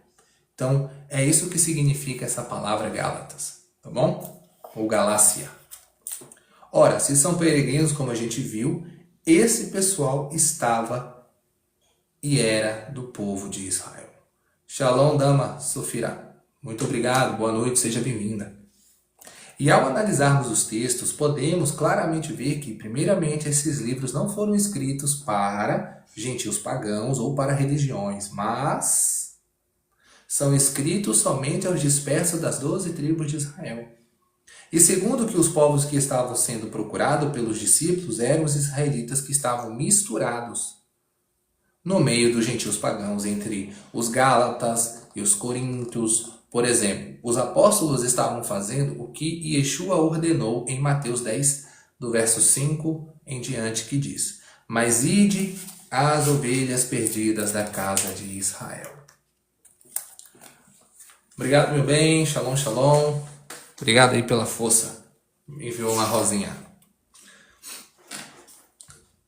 Então, é isso que significa essa palavra Gálatas, tá bom? Ou Galácia. Ora, se são peregrinos, como a gente viu, esse pessoal estava e era do povo de Israel. Shalom, Dama Sofira. Muito obrigado, boa noite, seja bem-vinda. E ao analisarmos os textos, podemos claramente ver que, primeiramente, esses livros não foram escritos para gentios pagãos ou para religiões, mas são escritos somente aos dispersos das 12 tribos de Israel. E segundo que os povos que estavam sendo procurados pelos discípulos eram os israelitas que estavam misturados no meio dos gentios pagãos, entre os gálatas e os coríntios. Por exemplo, os apóstolos estavam fazendo o que Yeshua ordenou em Mateus 10, do verso 5 em diante, que diz: Mas ide às ovelhas perdidas da casa de Israel. Obrigado, meu bem. Shalom, shalom. Obrigado aí pela força. Me enviou uma rosinha.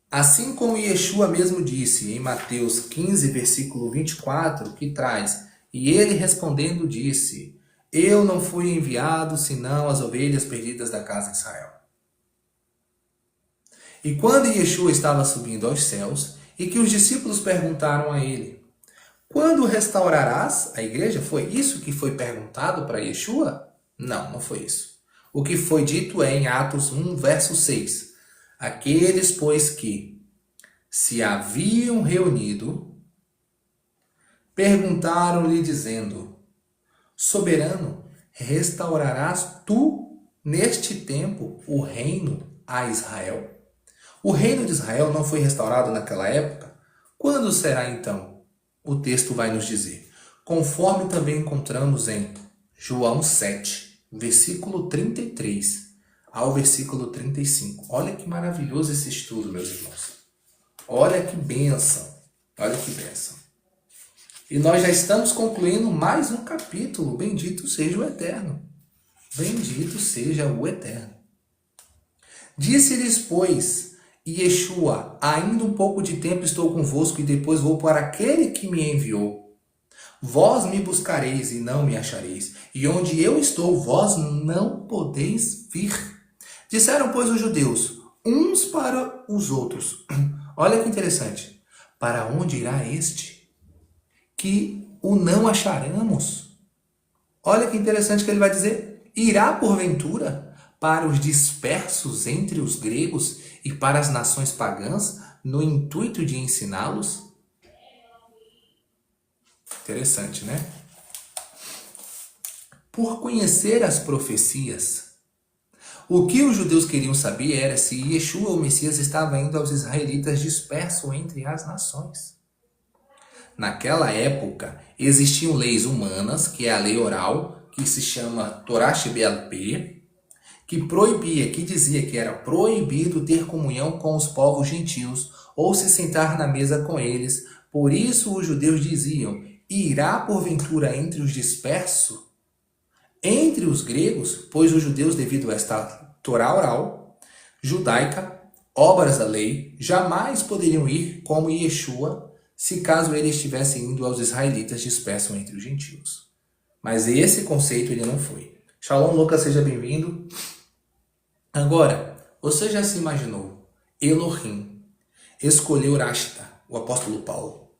Assim como Yeshua mesmo disse em Mateus 15, versículo 24, que traz: E ele respondendo disse: Eu não fui enviado senão as ovelhas perdidas da casa de Israel. E quando Yeshua estava subindo aos céus, e que os discípulos perguntaram a ele: Quando restaurarás a igreja? Foi isso que foi perguntado para Yeshua? Não, não foi isso. O que foi dito é em Atos 1, verso 6. Aqueles, pois, que se haviam reunido, perguntaram-lhe dizendo: Soberano, restaurarás tu neste tempo o reino a Israel? O reino de Israel não foi restaurado naquela época? Quando será então? O texto vai nos dizer, conforme também encontramos em João 7, versículo 33 ao versículo 35. Olha que maravilhoso esse estudo, meus irmãos. Olha que bênção. Olha que bênção. E nós já estamos concluindo mais um capítulo. Bendito seja o Eterno. Bendito seja o Eterno. Disse-lhes, pois, Yeshua: ainda um pouco de tempo estou convosco e depois vou para aquele que me enviou. Vós me buscareis e não me achareis, e onde eu estou, vós não podeis vir. Disseram, pois, os judeus, uns para os outros. Olha que interessante. Para onde irá este? Que o não acharemos. Olha que interessante que ele vai dizer. Irá, porventura, para os dispersos entre os gregos e para as nações pagãs, no intuito de ensiná-los? Interessante, né? Por conhecer as profecias, O que os judeus queriam saber era se Yeshua, o Messias, estava indo aos israelitas dispersos entre as nações. Naquela época, existiam leis humanas, que é a lei oral, que se chama Torá Shebel-Peh, que proibia, que dizia que era proibido ter comunhão com os povos gentios ou se sentar na mesa com eles. Por isso os judeus diziam: irá porventura entre os dispersos, entre os gregos, pois os judeus, devido a esta Torá oral judaica, obras da lei, jamais poderiam ir como Yeshua, se caso ele estivesse indo aos israelitas dispersos entre os gentios. Mas esse conceito ele não foi. Shalom, Lucas, seja bem-vindo. Agora, você já se imaginou Elohim escolheu Rashta, o apóstolo Paulo?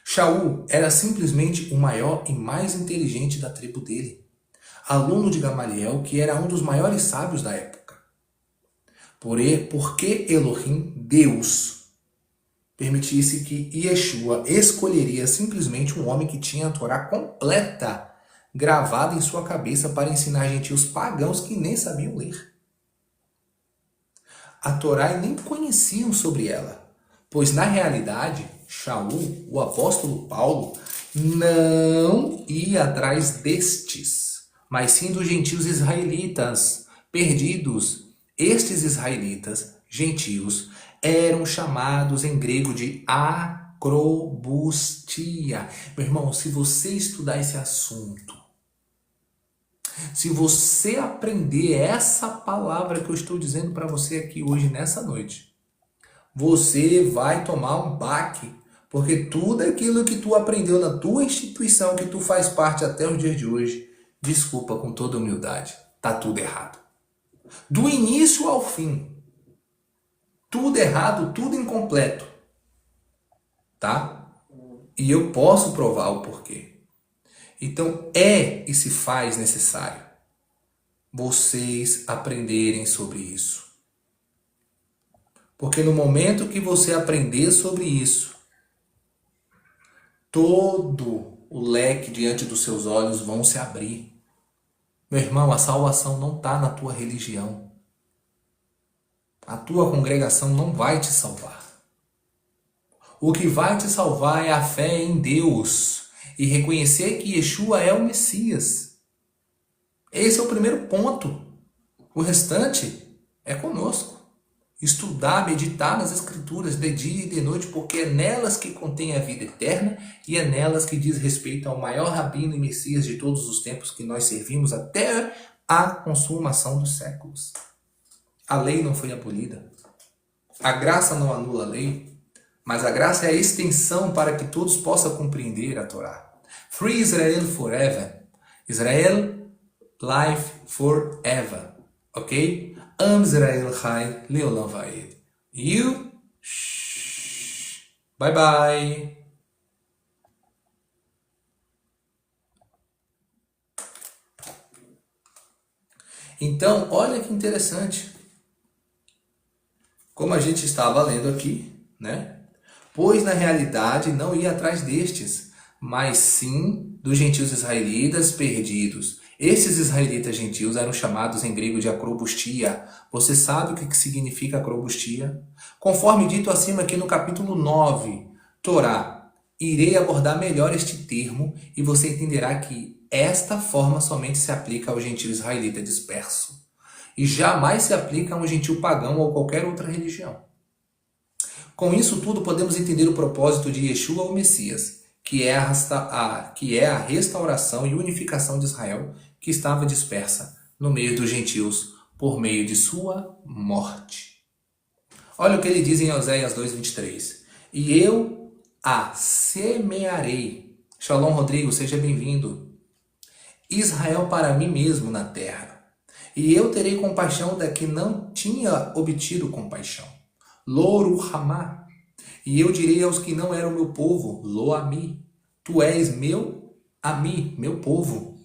Shaul era simplesmente o maior e mais inteligente da tribo dele, aluno de Gamaliel, que era um dos maiores sábios da época. Por que Elohim, Deus, permitisse que Yeshua escolheria simplesmente um homem que tinha a Torá completa gravada em sua cabeça para ensinar gentios pagãos que nem sabiam ler a Torá e nem conheciam sobre ela? Pois na realidade, Shaul, o apóstolo Paulo, não ia atrás destes, mas sim dos gentios israelitas perdidos. Estes israelitas, gentios, eram chamados em grego de acrobustia. Meu irmão, se você estudar esse assunto, se você aprender essa palavra que eu estou dizendo para você aqui hoje, nessa noite, você vai tomar um baque, porque tudo aquilo que tu aprendeu na tua instituição, que tu faz parte até os dias de hoje, desculpa com toda humildade, tá tudo errado. Do início ao fim, tudo errado, tudo incompleto, tá? E eu posso provar o porquê. Então e se faz necessário vocês aprenderem sobre isso. Porque no momento que você aprender sobre isso, todo o leque diante dos seus olhos vão se abrir. Meu irmão, a salvação não está na tua religião. A tua congregação não vai te salvar. O que vai te salvar é a fé em Deus e reconhecer que Yeshua é o Messias. Esse é o primeiro ponto. O restante é conosco. Estudar, meditar nas Escrituras de dia e de noite, porque é nelas que contém a vida eterna e é nelas que diz respeito ao maior rabino e Messias de todos os tempos que nós servimos até a consumação dos séculos. A lei não foi abolida. A graça não anula a lei, mas a graça é a extensão para que todos possam compreender a Torá. Free Israel forever. Israel, life forever. Ok? Am Israel Chai Leolam Vaed. You? Bye bye. Então, olha que interessante. Como a gente estava lendo aqui, né? Pois na realidade não ia atrás destes, mas sim dos gentios israelitas perdidos. Esses israelitas gentios eram chamados em grego de acrobustia. Você sabe o que significa acrobustia? Conforme dito acima aqui no capítulo 9, Torá, irei abordar melhor este termo e você entenderá que esta forma somente se aplica ao gentio israelita disperso e jamais se aplica a um gentio pagão ou qualquer outra religião. Com isso tudo podemos entender o propósito de Yeshua, o Messias, que é a restauração e unificação de Israel, que estava dispersa no meio dos gentios por meio de sua morte. Olha o que ele diz em Oséias 2:23. E eu a semearei. Shalom, Rodrigo, seja bem-vindo. Israel para mim mesmo na terra. E eu terei compaixão da que não tinha obtido compaixão. Lo ruhamá. E eu direi aos que não eram meu povo, lo ami. Tu és meu ami, meu povo.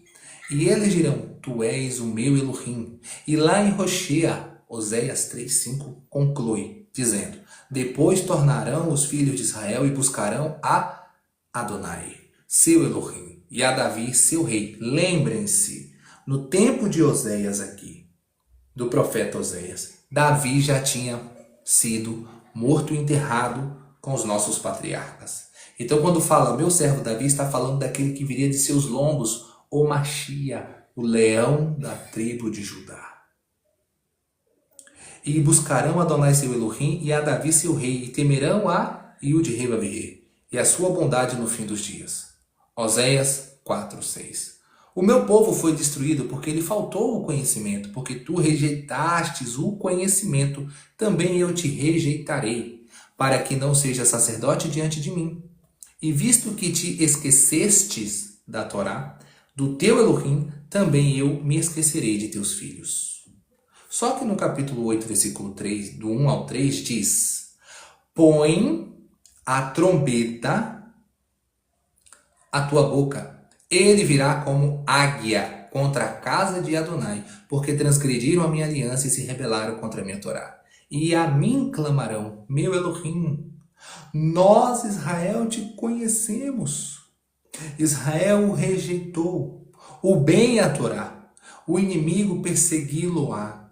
E eles dirão, tu és o meu Elohim. E lá em Roshea, Oséias 3:5, conclui, dizendo, depois tornarão os filhos de Israel e buscarão a Adonai, seu Elohim, e a Davi, seu rei. Lembrem-se, no tempo de Oséias aqui, do profeta Oséias. Davi já tinha sido morto e enterrado com os nossos patriarcas. Então, quando fala meu servo Davi, está falando daquele que viria de seus lombos, o Machia, o leão da tribo de Judá. E buscarão Adonai seu Elohim e a Davi seu rei, e temerão a Yud-Heh-Vav-Heh, e a sua bondade no fim dos dias. Oséias 4:6. O meu povo foi destruído porque lhe faltou o conhecimento, porque tu rejeitastes o conhecimento, também eu te rejeitarei, para que não seja sacerdote diante de mim. E visto que te esquecestes da Torá, do teu Elohim, também eu me esquecerei de teus filhos. Só que no capítulo 8, versículo 3, do 1 ao 3, diz: põe a trombeta à tua boca, ele virá como águia contra a casa de Adonai, porque transgrediram a minha aliança e se rebelaram contra a minha Torá. E a mim clamarão, meu Elohim, nós, Israel, te conhecemos. Israel o rejeitou, o bem a Torá, o inimigo persegui-lo-á.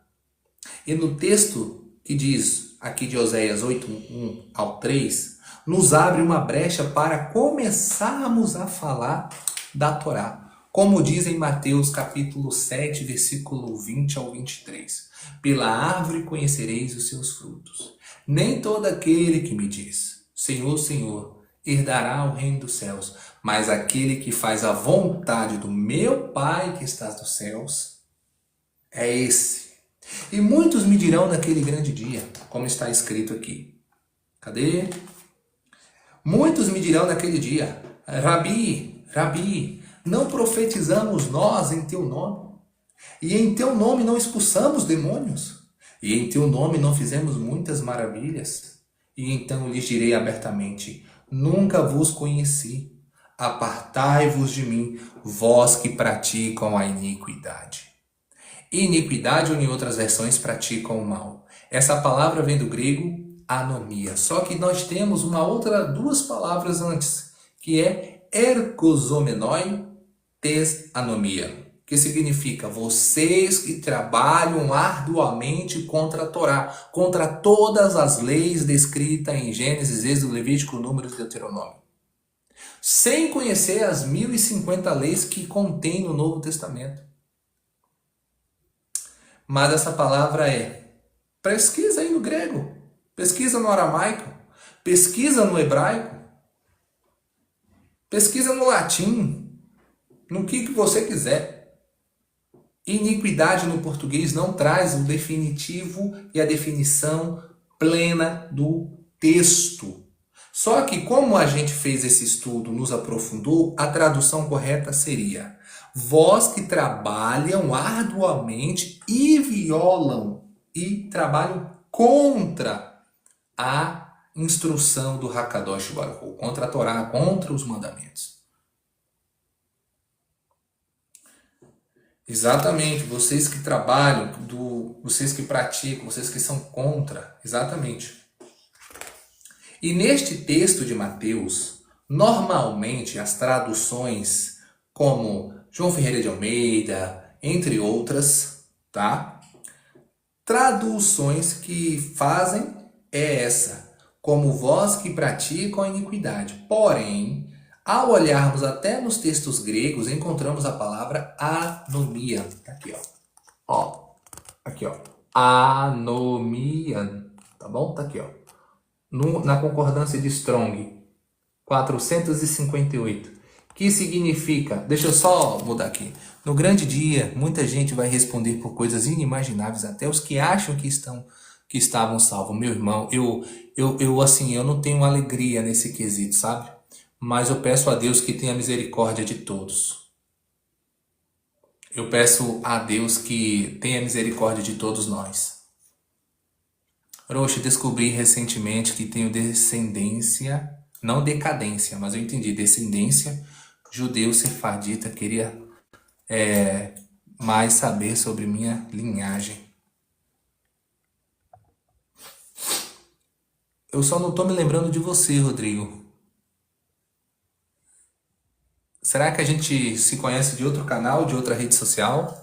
E no texto que diz aqui de Oséias 8, 1 ao 3, nos abre uma brecha para começarmos a falar da Torá. Como diz em Mateus capítulo 7, versículo 20 ao 23. Pela árvore conhecereis os seus frutos. Nem todo aquele que me diz, Senhor, Senhor, herdará o reino dos céus, mas aquele que faz a vontade do meu Pai que está nos céus, é esse. E muitos me dirão naquele grande dia, como está escrito aqui. Cadê? Muitos me dirão naquele dia, Rabi, Rabi, não profetizamos nós em teu nome? E em teu nome não expulsamos demônios? E em teu nome não fizemos muitas maravilhas? E então lhes direi abertamente, nunca vos conheci. Apartai-vos de mim, vós que praticam a iniquidade. Iniquidade, ou em outras versões, praticam o mal. Essa palavra vem do grego anomia. Só que nós temos duas palavras antes, que é ergosomenoi tes anomia, que significa vocês que trabalham arduamente contra a Torá, contra todas as leis descritas em Gênesis, Êxodo, Levítico, Números e Deuteronômio. Sem conhecer as 1050 leis que contém no Novo Testamento. Mas essa palavra pesquisa aí no grego, pesquisa no aramaico, pesquisa no hebraico, pesquisa no latim, no que você quiser. Iniquidade no português não traz o definitivo e a definição plena do texto. Só que como a gente fez esse estudo, nos aprofundou, a tradução correta seria: vós que trabalham arduamente e violam e trabalham contra a instrução do Hakadosh Baruch Hu, contra a Torá, contra os mandamentos. Exatamente, vocês que trabalham, vocês que praticam, vocês que são contra, exatamente. E neste texto de Mateus, normalmente as traduções como João Ferreira de Almeida, entre outras, tá? Traduções que fazem essa, como vós que praticam a iniquidade. Porém, ao olharmos até nos textos gregos, encontramos a palavra anomia. Aqui, ó. Aqui, ó. Anomia. Tá bom? Tá aqui, ó. Na concordância de Strong, 458, que significa, deixa eu só mudar aqui, no grande dia, muita gente vai responder por coisas inimagináveis, até os que acham que estavam salvos. Meu irmão, eu não tenho alegria nesse quesito, sabe? Mas eu peço a Deus que tenha misericórdia de todos. Eu peço a Deus que tenha misericórdia de todos nós. Roxo, descobri recentemente que tenho descendência, não decadência, mas eu entendi, descendência judeu sefardita. Queria mais saber sobre minha linhagem. Eu só não estou me lembrando de você, Rodrigo. Será que a gente se conhece de outro canal, de outra rede social?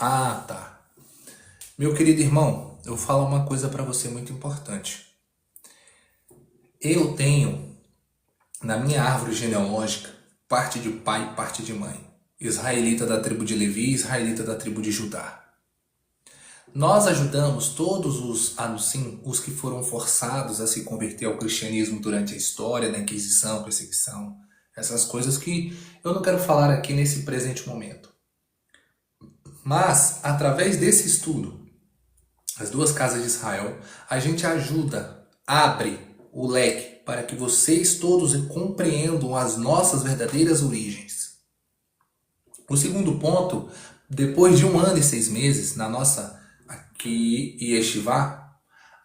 Ah, tá. Meu querido irmão, eu vou falar uma coisa para você muito importante. Eu tenho, na minha árvore genealógica, parte de pai e parte de mãe. Israelita da tribo de Levi, israelita da tribo de Judá. Nós ajudamos todos os anusim, os que foram forçados a se converter ao cristianismo durante a história da Inquisição, perseguição, essas coisas que eu não quero falar aqui nesse presente momento. Mas, através desse estudo, as duas casas de Israel, a gente ajuda, abre o leque para que vocês todos compreendam as nossas verdadeiras origens. O segundo ponto, depois de 1 ano e 6 meses na nossa aqui Yeshivá,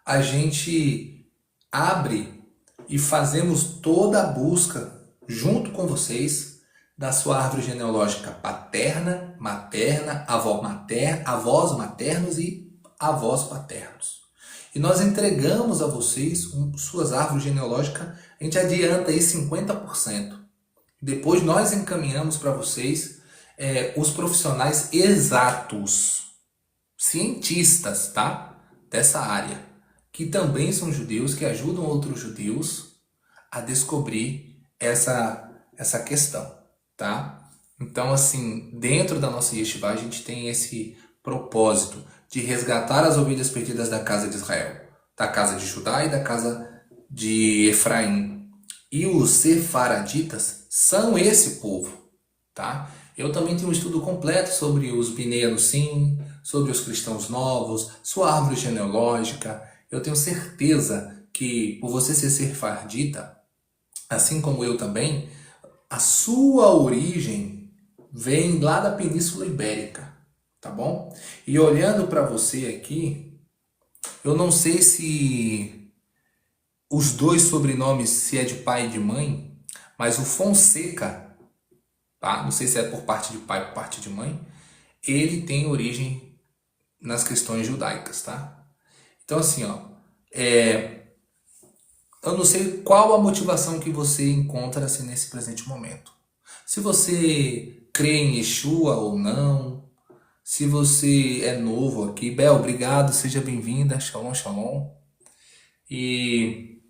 a gente abre e fazemos toda a busca junto com vocês da sua árvore genealógica paterna, materna, avós maternos e avós paternos. E nós entregamos a vocês suas árvores genealógicas, a gente adianta aí 50%. Depois nós encaminhamos para vocês os profissionais exatos, cientistas, tá? Dessa área, que também são judeus, que ajudam outros judeus a descobrir essa questão, tá? Então, assim, dentro da nossa yeshiva, a gente tem esse propósito de resgatar as ovelhas perdidas da casa de Israel, da casa de Judá e da casa de Efraim. E os sefaraditas são esse povo, tá? Eu também tenho um estudo completo sobre os Binei Anusim, sobre os cristãos novos, sua árvore genealógica. Eu tenho certeza que, por você ser sefardita, assim como eu também, a sua origem vem lá da Península Ibérica, tá bom? E olhando para você aqui, eu não sei se os dois sobrenomes, se é de pai e de mãe, mas o Fonseca, tá? Não sei se é por parte de pai ou por parte de mãe, ele tem origem nas questões judaicas, tá? Então assim, ó, eu não sei qual a motivação que você encontra assim, nesse presente momento. Se você crê em Yeshua ou não, se você é novo aqui, Bel, obrigado, seja bem-vinda, shalom, shalom. E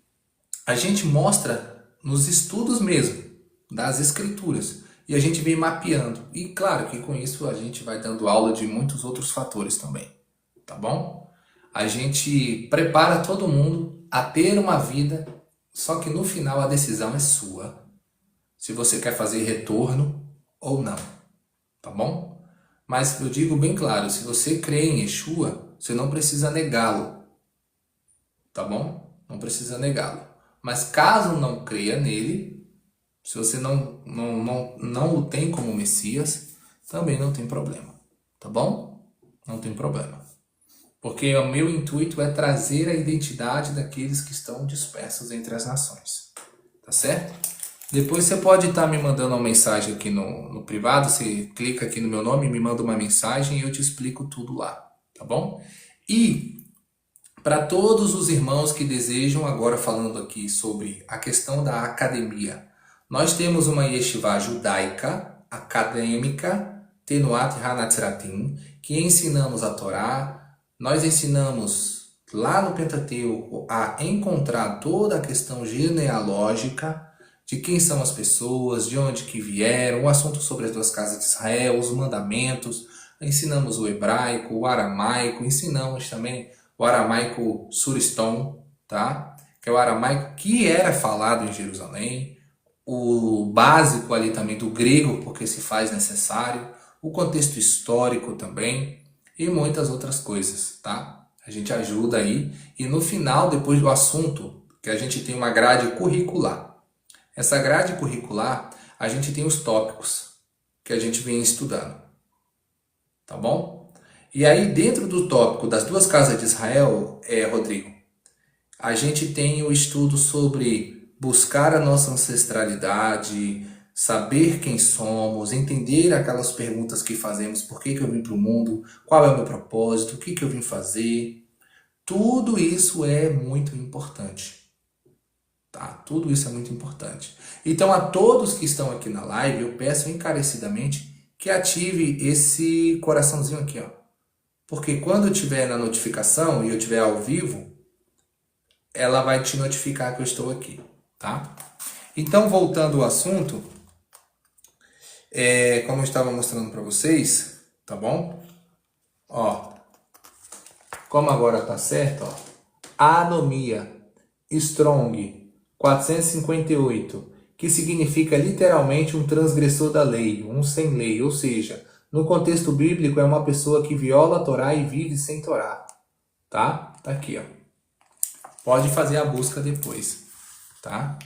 a gente mostra nos estudos mesmo, das escrituras, e a gente vem mapeando. E claro que com isso a gente vai dando aula de muitos outros fatores também, tá bom? A gente prepara todo mundo a ter uma vida, só que no final a decisão é sua. Se você quer fazer retorno ou não, tá bom? Mas eu digo bem claro, se você crê em Yeshua, você não precisa negá-lo, tá bom? Não precisa negá-lo. Mas caso não creia nele, se você não o tem como Messias, também não tem problema, tá bom? Não tem problema. Porque o meu intuito é trazer a identidade daqueles que estão dispersos entre as nações, tá certo? Depois você pode estar me mandando uma mensagem aqui no privado, você clica aqui no meu nome, me manda uma mensagem e eu te explico tudo lá, tá bom? E para todos os irmãos que desejam, agora falando aqui sobre a questão da academia, nós temos uma yeshiva judaica, acadêmica, Tenuat Hanatzratim, que ensinamos a Torá, nós ensinamos lá no Pentateuco a encontrar toda a questão genealógica, de quem são as pessoas, de onde que vieram, o assunto sobre as duas casas de Israel, os mandamentos, ensinamos o hebraico, o aramaico, ensinamos também o aramaico suristom, tá? Que é o aramaico que era falado em Jerusalém, o básico ali também do grego, porque se faz necessário, o contexto histórico também e muitas outras coisas, tá? A gente ajuda aí e no final, depois do assunto, que a gente tem uma grade curricular. Essa grade curricular, a gente tem os tópicos que a gente vem estudando, tá bom? E aí dentro do tópico das duas casas de Israel, Rodrigo, a gente tem o estudo sobre buscar a nossa ancestralidade, saber quem somos, entender aquelas perguntas que fazemos, por que eu vim para o mundo, qual é o meu propósito, o que eu vim fazer. Tudo isso é muito importante. Tá? Tudo isso é muito importante. Então, a todos que estão aqui na live, eu peço encarecidamente que ative esse coraçãozinho aqui, ó. Porque quando eu estiver na notificação e eu estiver ao vivo, ela vai te notificar que eu estou aqui, tá? Então, voltando ao assunto, como eu estava mostrando para vocês, tá bom? Ó, como agora tá certo, ó, anomia, strong, 458, que significa literalmente um transgressor da lei, um sem lei, ou seja, no contexto bíblico é uma pessoa que viola a Torá e vive sem Torá, tá? Tá aqui, ó. Pode fazer a busca depois, tá?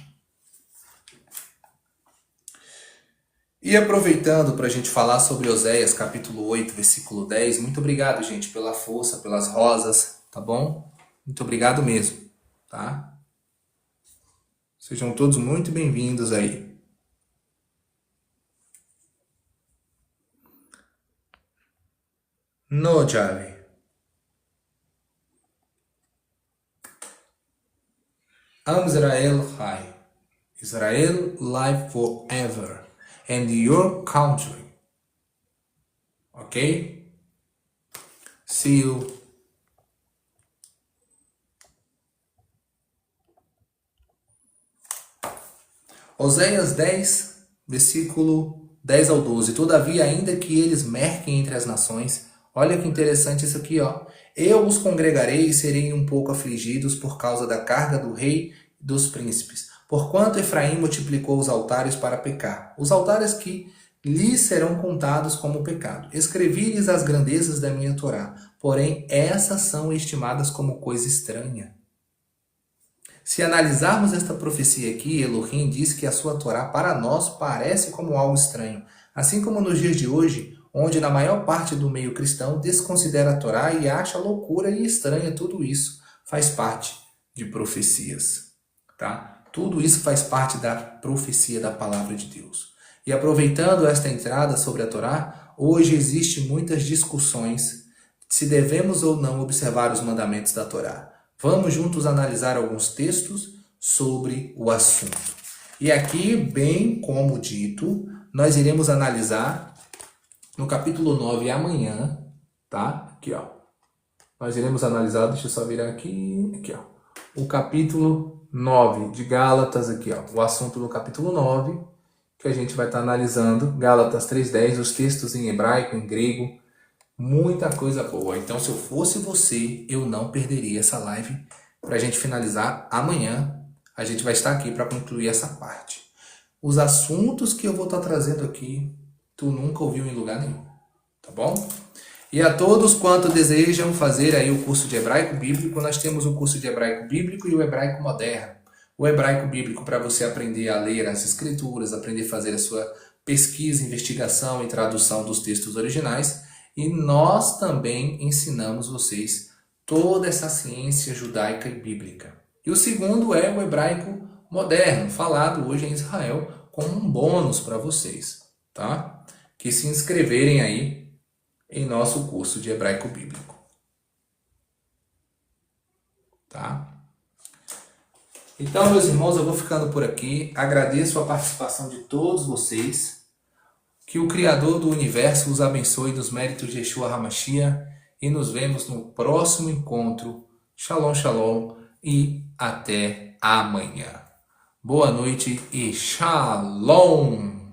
E aproveitando para a gente falar sobre Oséias, capítulo 8, versículo 10, muito obrigado, gente, pela força, pelas rosas, tá bom? Muito obrigado mesmo, tá? Sejam todos muito bem-vindos aí. No, Charlie. Am Israel High. Israel live forever. And your country. Ok? See you. Oséias 10, versículo 10 ao 12. Todavia, ainda que eles merquem entre as nações, olha que interessante isso aqui, ó. Eu os congregarei e serei um pouco afligidos por causa da carga do rei e dos príncipes. Porquanto Efraim multiplicou os altares para pecar, os altares que lhes serão contados como pecado. Escrevi-lhes as grandezas da minha Torá, porém essas são estimadas como coisa estranha. Se analisarmos esta profecia aqui, Elohim diz que a sua Torá para nós parece como algo estranho. Assim como nos dias de hoje, onde na maior parte do meio cristão desconsidera a Torá e acha loucura e estranha tudo isso, faz parte de profecias, tá? Tudo isso faz parte da profecia da palavra de Deus. E aproveitando esta entrada sobre a Torá, hoje existem muitas discussões se devemos ou não observar os mandamentos da Torá. Vamos juntos analisar alguns textos sobre o assunto. E aqui, bem como dito, nós iremos analisar no capítulo 9 amanhã, tá? Aqui, ó. Nós iremos analisar, deixa eu só virar aqui, ó. O capítulo 9 de Gálatas aqui, ó. O assunto do capítulo 9, que a gente vai estar analisando, Gálatas 3:10, os textos em hebraico, em grego, muita coisa boa. Então, se eu fosse você, eu não perderia essa live para a gente finalizar amanhã. A gente vai estar aqui para concluir essa parte. Os assuntos que eu vou estar trazendo aqui, tu nunca ouviu em lugar nenhum, tá bom? E a todos quanto desejam fazer aí o curso de hebraico bíblico, nós temos o curso de hebraico bíblico e o hebraico moderno. O hebraico bíblico para você aprender a ler as escrituras, aprender a fazer a sua pesquisa, investigação e tradução dos textos originais. E nós também ensinamos vocês toda essa ciência judaica e bíblica. E o segundo é o hebraico moderno, falado hoje em Israel, como um bônus para vocês, tá? Que se inscreverem aí em nosso curso de hebraico bíblico. Tá? Então, meus irmãos, eu vou ficando por aqui. Agradeço a participação de todos vocês. Que o Criador do Universo os abençoe nos méritos de Yeshua HaMashiach e nos vemos no próximo encontro. Shalom, shalom e até amanhã. Boa noite e shalom!